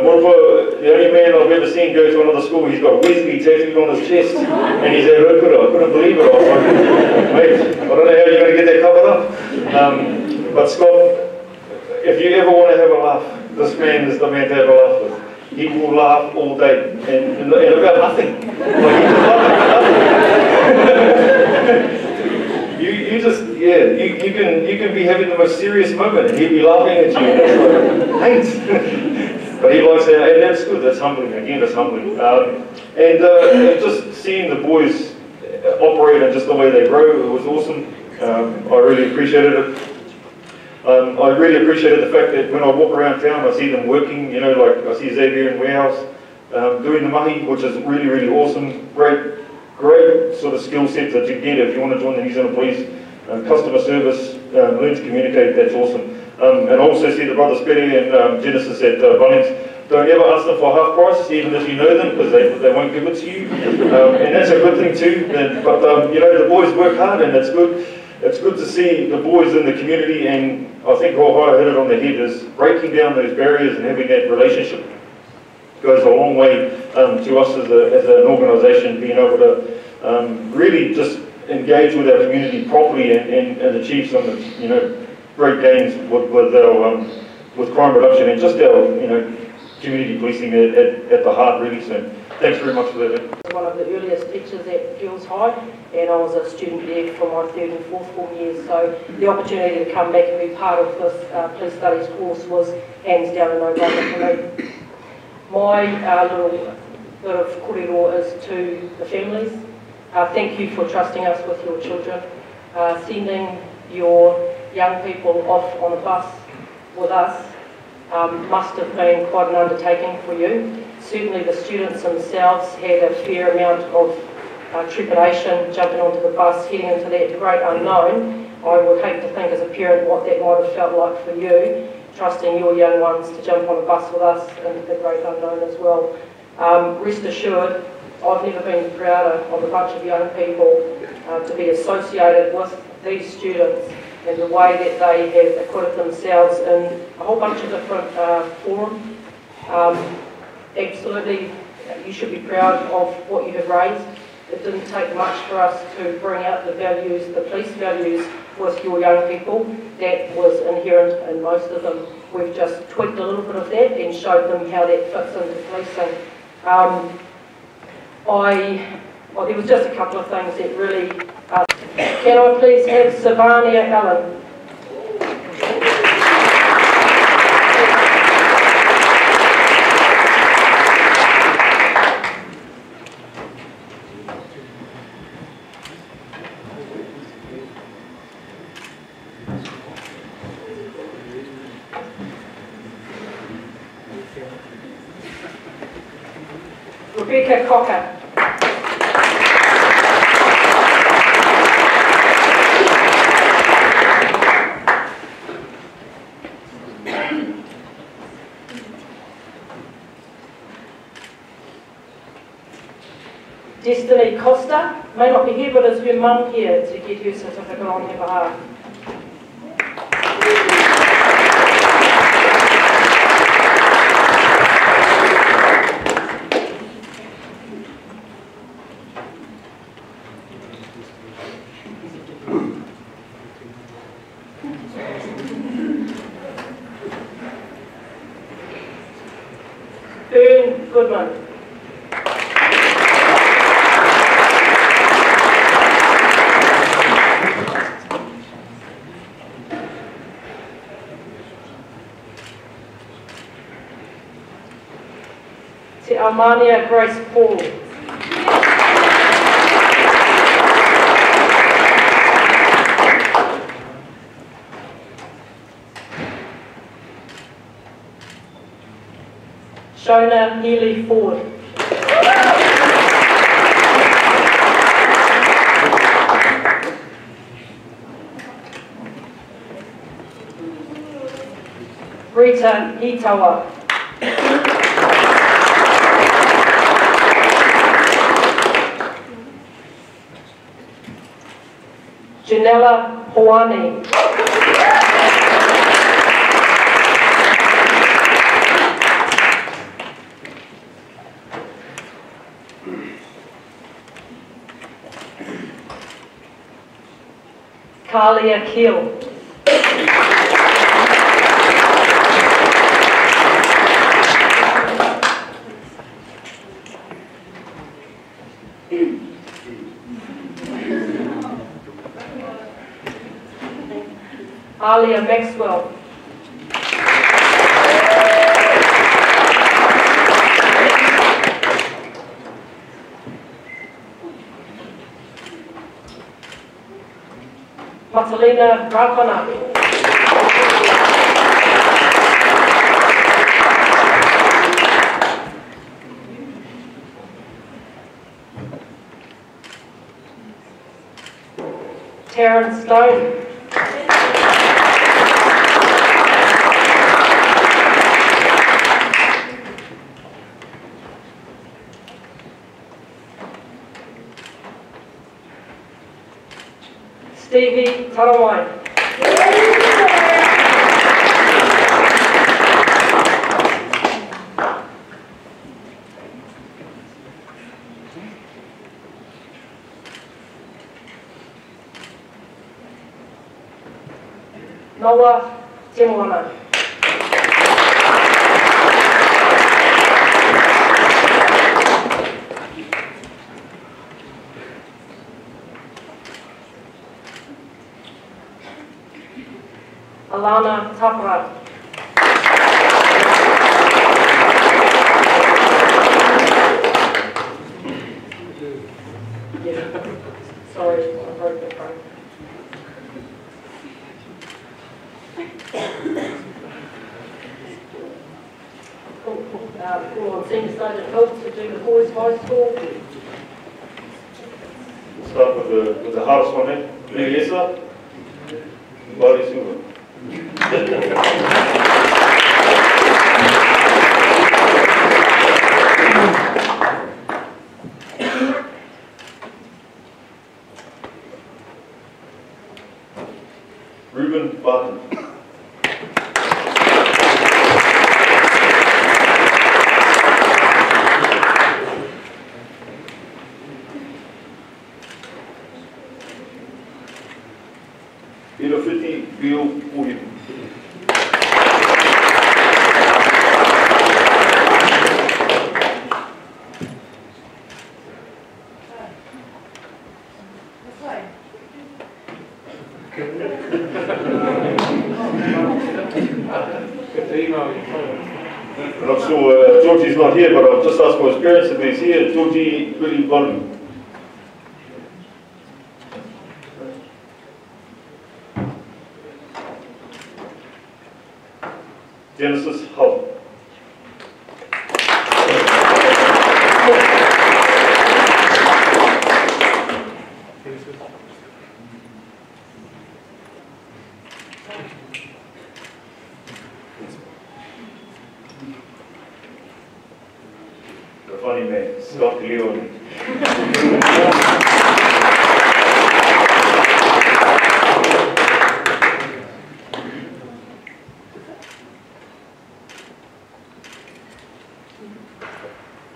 Rotorua, the only man I've ever seen go to another school, he's got Wesley tattooed on his chest, and he's at Rotorua. I couldn't believe it. I was like, mate, I don't know how you're going to get that covered up. But Scott, if you ever want to have a laugh, this man is the man to have a laugh with. He will laugh all day and about nothing. Like, he just laughs about nothing. You can be having the most serious moment and he'll be laughing at you. And it's like, hate. But he likes that, and that's good. That's humbling. Again, that's humbling. And just seeing the boys operate and just the way they grow, it was awesome. I really appreciated it. I really appreciated the fact that when I walk around town, I see them working, you know, like I see Xavier in warehouse, doing the mahi, which is really, really awesome. Great sort of skill set that you get if you want to join the New Zealand Police. Customer service, learn to communicate, that's awesome. And I also see the brothers Perry and Genesis at Bunnings. Don't ever ask them for half price, even if you know them, because they won't give it to you. And that's a good thing too. But you know, the boys work hard and that's good. It's good to see the boys in the community, and I think Rohai hit it on the head, is breaking down those barriers and having that relationship goes a long way to us as an organisation, being able to really just engage with our community properly and achieve some, you know, great gains with crime reduction and just our, you know, community policing at the heart, really. So thanks very much for that. I was one of the earliest teachers at Girls High, and I was a student there for my 3rd and 4th form years, so the opportunity to come back and be part of this police studies course was hands down a no-brainer for me. My little bit of kōrero is to the families. Thank you for trusting us with your children. Sending your young people off on a bus with us must have been quite an undertaking for you. Certainly the students themselves had a fair amount of trepidation jumping onto the bus, heading into that great unknown. I would hate to think as a parent what that might have felt like for you, trusting your young ones to jump on a bus with us into the great unknown as well. Rest assured, I've never been prouder of a bunch of young people to be associated with these students and the way that they have acquitted themselves in a whole bunch of different forums. Absolutely, you should be proud of what you have raised. It didn't take much for us to bring out the values, the police values, with your young people. That was inherent in most of them. We've just tweaked a little bit of that and showed them how that fits into policing. There was just a couple of things that really... can I please have Savania Allen? Rebecca Cocker. Destiny Costa, may not be here, but is her mum here to get her certificate on her behalf? Goodman. To Armania Grace Paul. Shona Healy Ford. Rita Hitawa. Janella Hoani. Talia Keel. Alia Maxwell. Matalina Rakona. Terence Stone. Stevie Tarawai. Noah Timwana. Alana Tapra. Sorry, I broke the phone. Call on Senior Sergeant Phelps to do the boys' high school. We'll start with the hardest one, eh? Lisa. Body Suva. Ruben Barton. Ilofiti Bill William. I'm not sure, Georgie's not here, but I'll just ask for his parents if he's here. Georgie Billy Bond. Genesis Hull. The funny man, Scott Leone.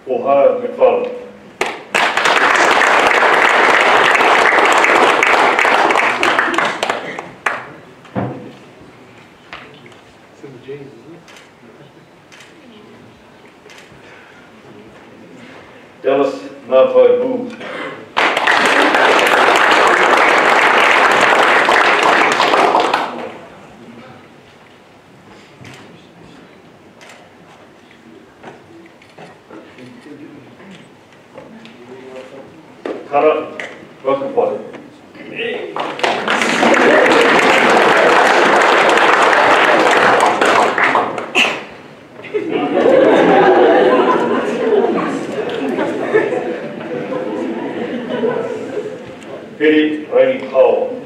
Ohio McFarland. Dallas Navai Boo. Kara Vakapal. Billy Rainy Powell.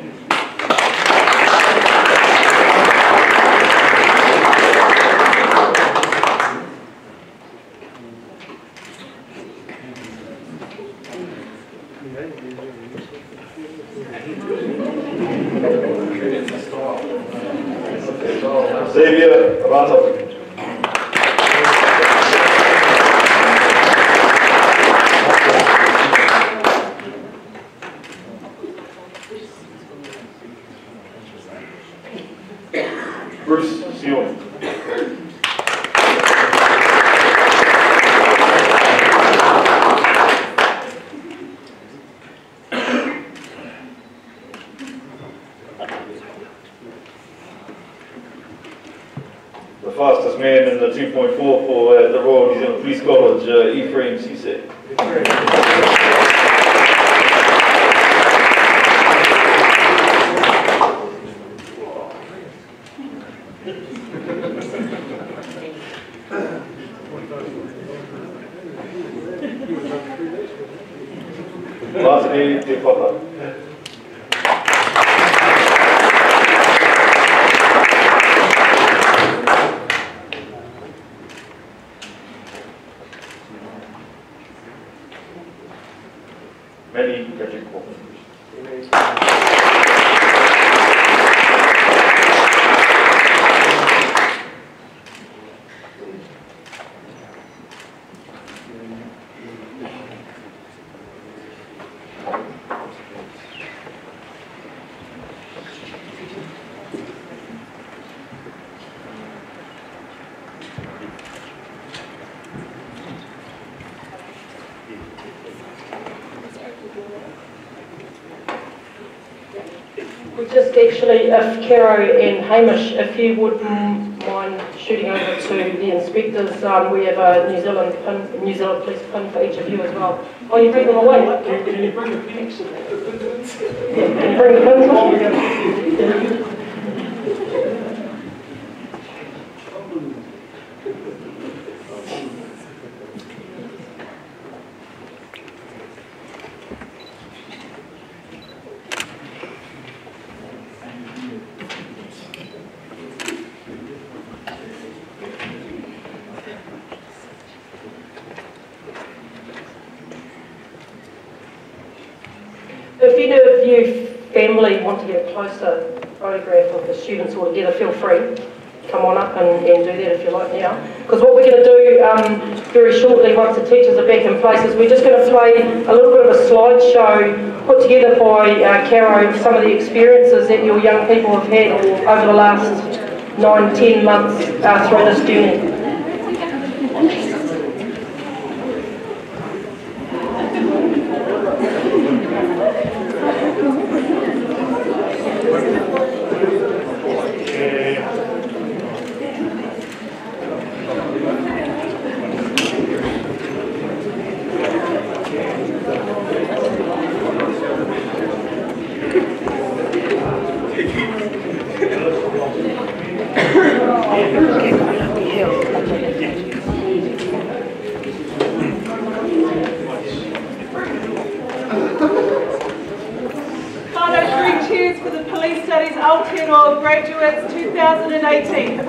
Xavier Rata. Bruce Sion. The fastest man in the 2.4 for the Royal New Zealand Police College, Ephraim Cisse. Martin De Papa. Many Patrick Coleman. We just actually, if Caro and Hamish, if you would mind shooting over to the inspectors, we have a New Zealand police pin for each of you as well. Oh, you bring them away? Can you bring the pins? Can you bring the pins along? If any of you family want to get a closer photograph of the students all together, feel free. Come on up and do that if you like now. Because what we're going to do very shortly, once the teachers are back in place, is we're just going to play a little bit of a slideshow put together by Caro of some of the experiences that your young people have had over the last 9-10 months through this journey. Cheers for the Police Studies Aotearoa Graduates 2018.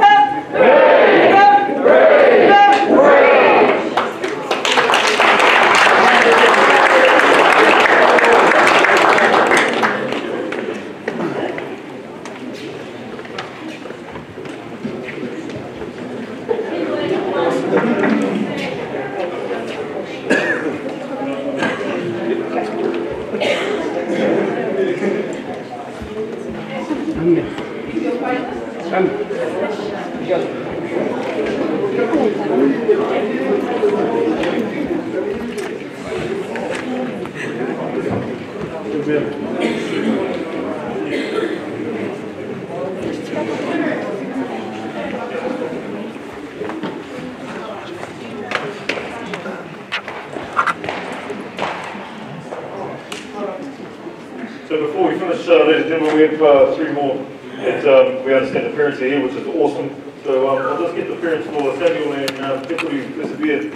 So before we finish, ladies and gentlemen, we have 3 more that we understand the parents are here, which is awesome. So I'll just get the parents for Samuel and people who persevered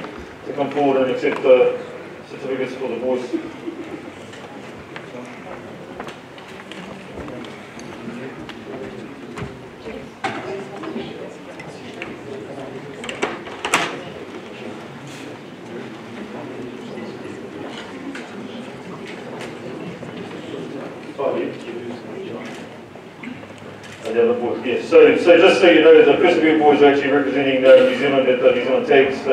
to come forward and accept certificates for the boys. Yes, so just so you know, the Persevere boys are actually representing New Zealand at the New Zealand Tags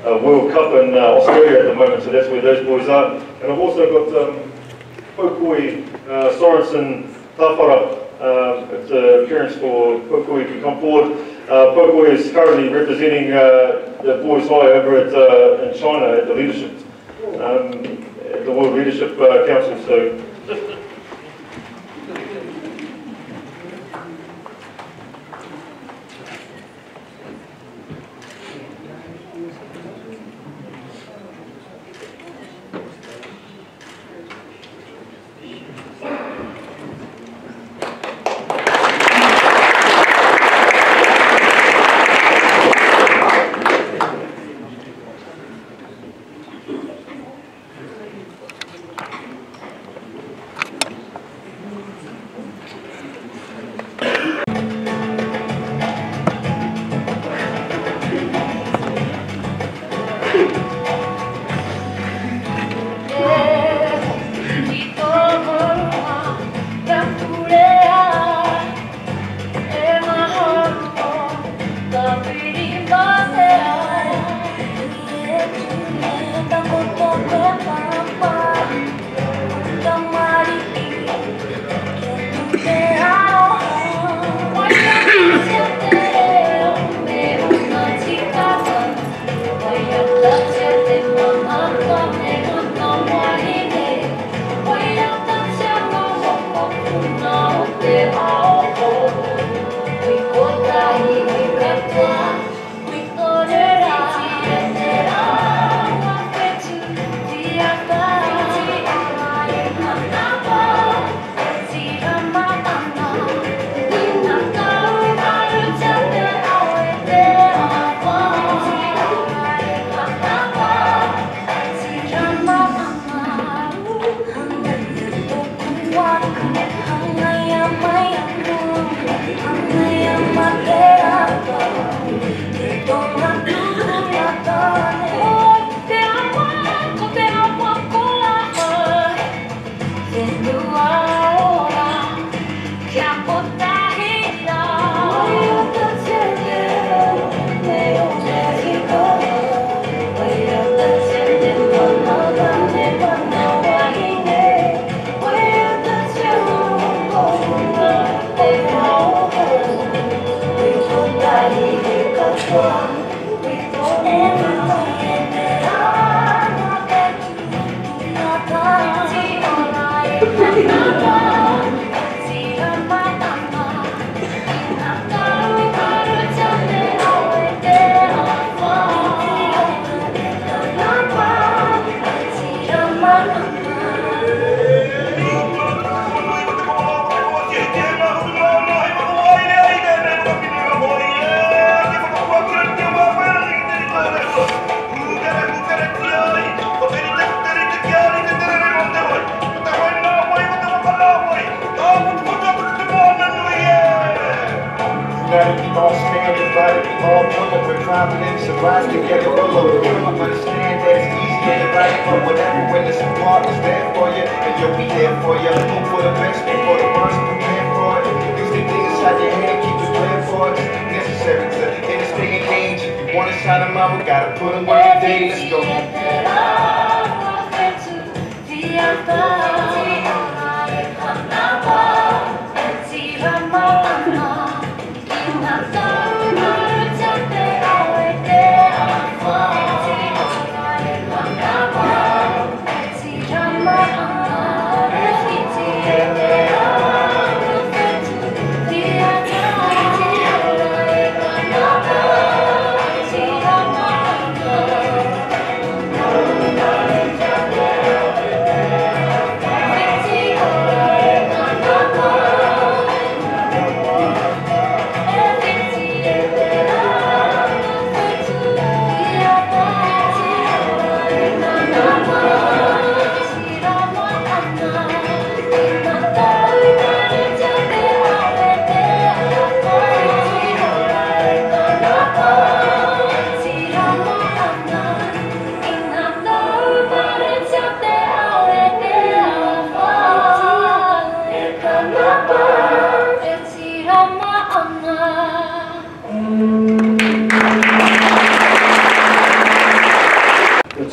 World Cup in Australia at the moment, so that's where those boys are. And I've also got Pokoi Sorensen Tawhara It's an appearance for Pokoi to come forward. Pokoi is currently representing the Boys High over in China at the leadership, the World Leadership Council. So.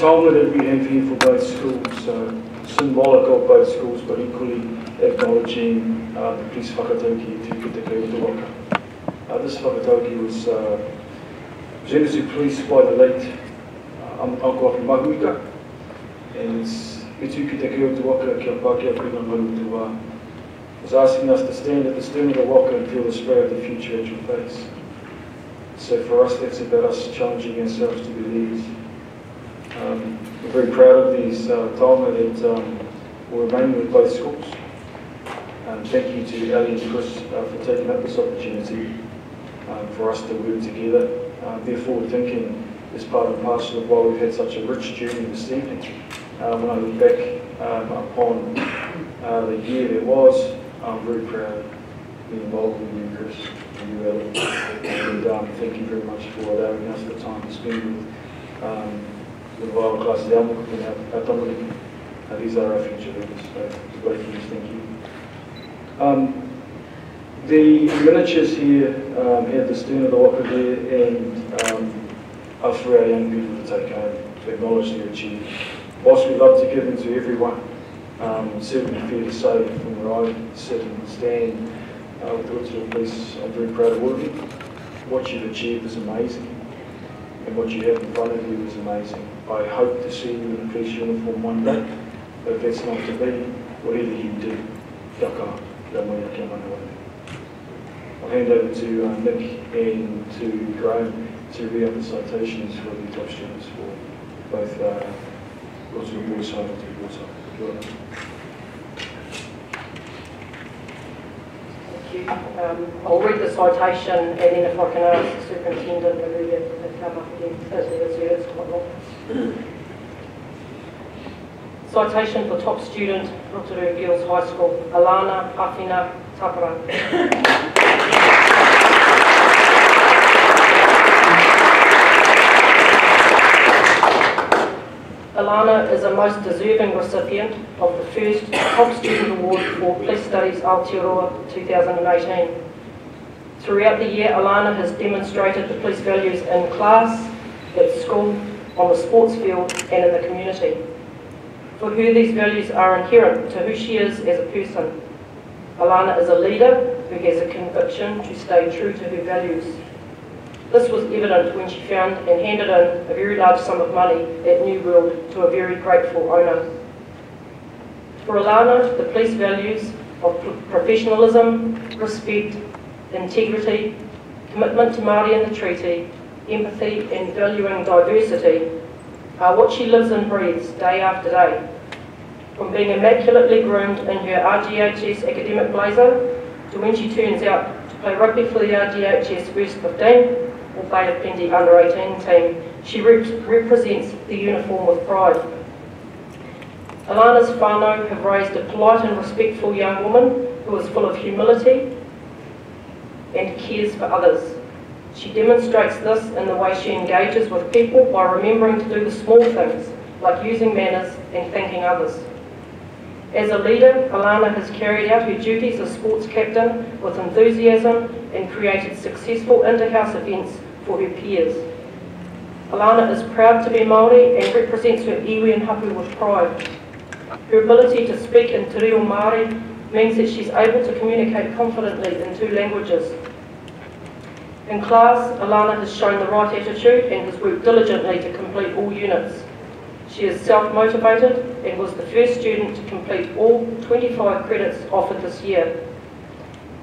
taonga that we have here for both schools, symbolic of both schools, but equally acknowledging the police whakatauki to Te Kaiwatu Waka. This whakatauki was presented to police by the late Uncle Api Mahuika, and it's Etu ki Te Kaiwatu Waka kia Pākehā Whiringa Rotorua was asking us to stand at the stern of the waka and feel the spray of the future at your face. So for us, that's about us challenging ourselves to be leaders. We're very proud of these taonga that will remain with both schools. Thank you to Ali and Chris for taking up this opportunity for us to work together. Their forward thinking is part and parcel of why we've had such a rich journey this evening. When I look back upon the year that was, I'm very proud to be involved with you, Chris, and you, Ali. And thank you very much for allowing us the time to spend with Wild Classes Alma and our tamariki. These are our future leaders, so it's great news, thank you. The miniatures here have the stern of the waka there and are for our young people to take home, to acknowledge their achievement. Whilst we love to give them to everyone, it's certainly fair to say from where I sit and stand with the Rotorua Police, I'm very proud of all of you. What you've achieved is amazing, and what you have in front of you is amazing. I hope to see you in a police uniform one day, but if that's not to be, whatever you do, kia kaha, kia mai, kia mana wai. I'll hand over to Nick and to Graham to read out the citations for the top students for both Rotorua Boys High and Te Boys High. Kia ora. Thank you. I'll read the citation and then if I can ask the superintendent to read it to come up again, as it's quite long. Citation for top student, Rotorua Girls High School, Alana Pawhina Tapara. Alana is a most deserving recipient of the first Top Student Award for Police Studies Aotearoa 2018. Throughout the year, Alana has demonstrated the police values in class, at school, on the sports field and in the community. For her, these values are inherent to who she is as a person. Alana is a leader who has a conviction to stay true to her values. This was evident when she found and handed in a very large sum of money at New World to a very grateful owner. For Alana, the police values of professionalism, respect, integrity, commitment to Māori and the treaty, empathy and valuing diversity are what she lives and breathes day after day. From being immaculately groomed in her RGHS academic blazer to when she turns out to play rugby for the RGHS First 15 or Bay of Plenty Under 18 team, she represents the uniform with pride. Alana's whānau have raised a polite and respectful young woman who is full of humility and cares for others. She demonstrates this in the way she engages with people by remembering to do the small things, like using manners and thanking others. As a leader, Alana has carried out her duties as sports captain with enthusiasm and created successful inter-house events for her peers. Alana is proud to be Māori and represents her iwi and hapu with pride. Her ability to speak in te reo Māori means that she's able to communicate confidently in 2 languages. In class, Alana has shown the right attitude and has worked diligently to complete all units. She is self-motivated and was the first student to complete all 25 credits offered this year.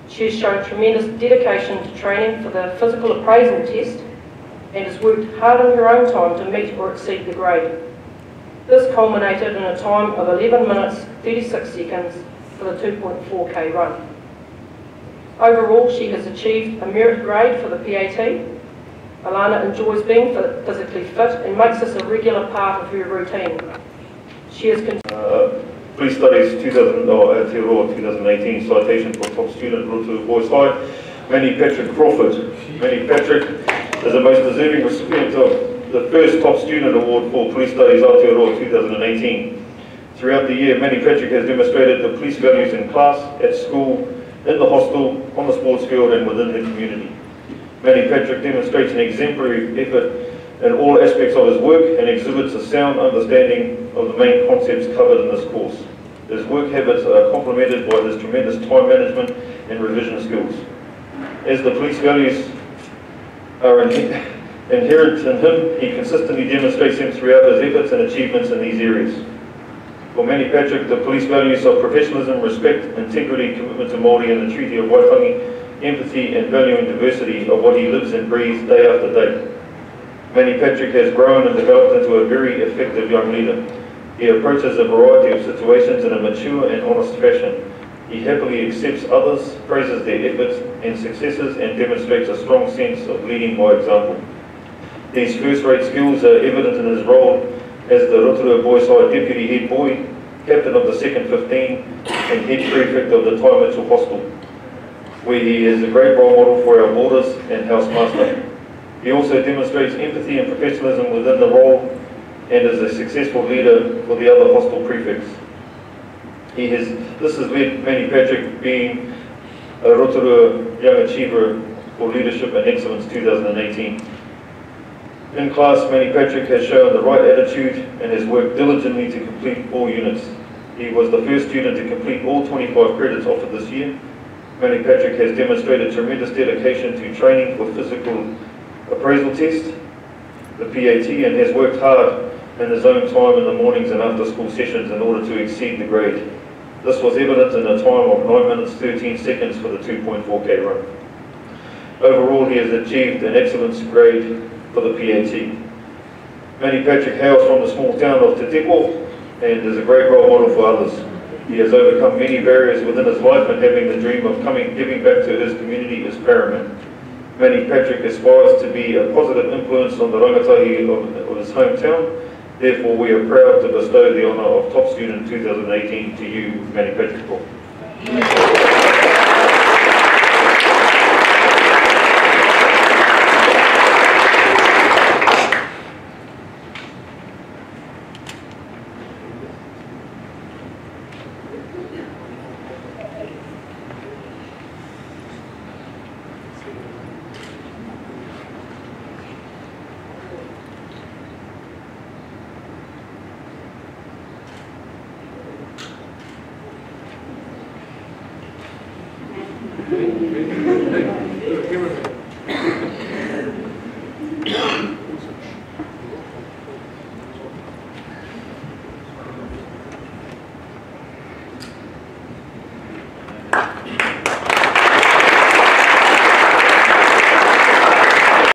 She has shown tremendous dedication to training for the physical appraisal test and has worked hard on her own time to meet or exceed the grade. This culminated in a time of 11 minutes 36 seconds for the 2.4k run. Overall, she has achieved a merit grade for the PAT. Alana enjoys being physically fit and makes this a regular part of her routine. She is Police Studies Aotearoa 2018 citation for top student Rotorua Boys High, Manny Patrick Crawford. Manny Patrick is the most deserving recipient of the first Top Student Award for Police Studies Aotearoa 2018. Throughout the year, Manny Patrick has demonstrated the police values in class, at school, in the hostel, on the sports field and within the community. Manny Patrick demonstrates an exemplary effort in all aspects of his work and exhibits a sound understanding of the main concepts covered in this course. His work habits are complemented by his tremendous time management and revision skills. As the police values are inherent in him, he consistently demonstrates them throughout his efforts and achievements in these areas. For Manny Patrick, the police values of professionalism, respect, integrity, commitment to Māori and the Treaty of Waitangi, empathy and valuing diversity are what he lives and breathes day after day. Manny Patrick has grown and developed into a very effective young leader. He approaches a variety of situations in a mature and honest fashion. He happily accepts others, praises their efforts and successes, and demonstrates a strong sense of leading by example. These first-rate skills are evident in his role as the Rotorua Boys High Deputy Head Boy, Captain of the 2nd 15, and Head Prefect of the Tai Mitchell Hostel, where he is a great role model for our boarders and housemaster. He also demonstrates empathy and professionalism within the role and is a successful leader for the other hostel prefects. This has led Manny Patrick being a Rotorua Young Achiever for Leadership and Excellence 2018. In class, Manny Patrick has shown the right attitude and has worked diligently to complete all units. He was the first student to complete all 25 credits offered this year. Manny Patrick has demonstrated tremendous dedication to training for physical appraisal test, the PAT, and has worked hard in his own time in the mornings and after school sessions in order to exceed the grade. This was evident in a time of 9 minutes 13 seconds for the 2.4k run. Overall, he has achieved an excellence grade for the PAT. Manny Patrick hails from the small town of Te Tepo and is a great role model for others. He has overcome many barriers within his life, and having the dream of giving back to his community is paramount. Manny Patrick aspires to be a positive influence on the rangatahi of his hometown. Therefore, we are proud to bestow the honour of Top Student 2018 to you, Manny Patrick.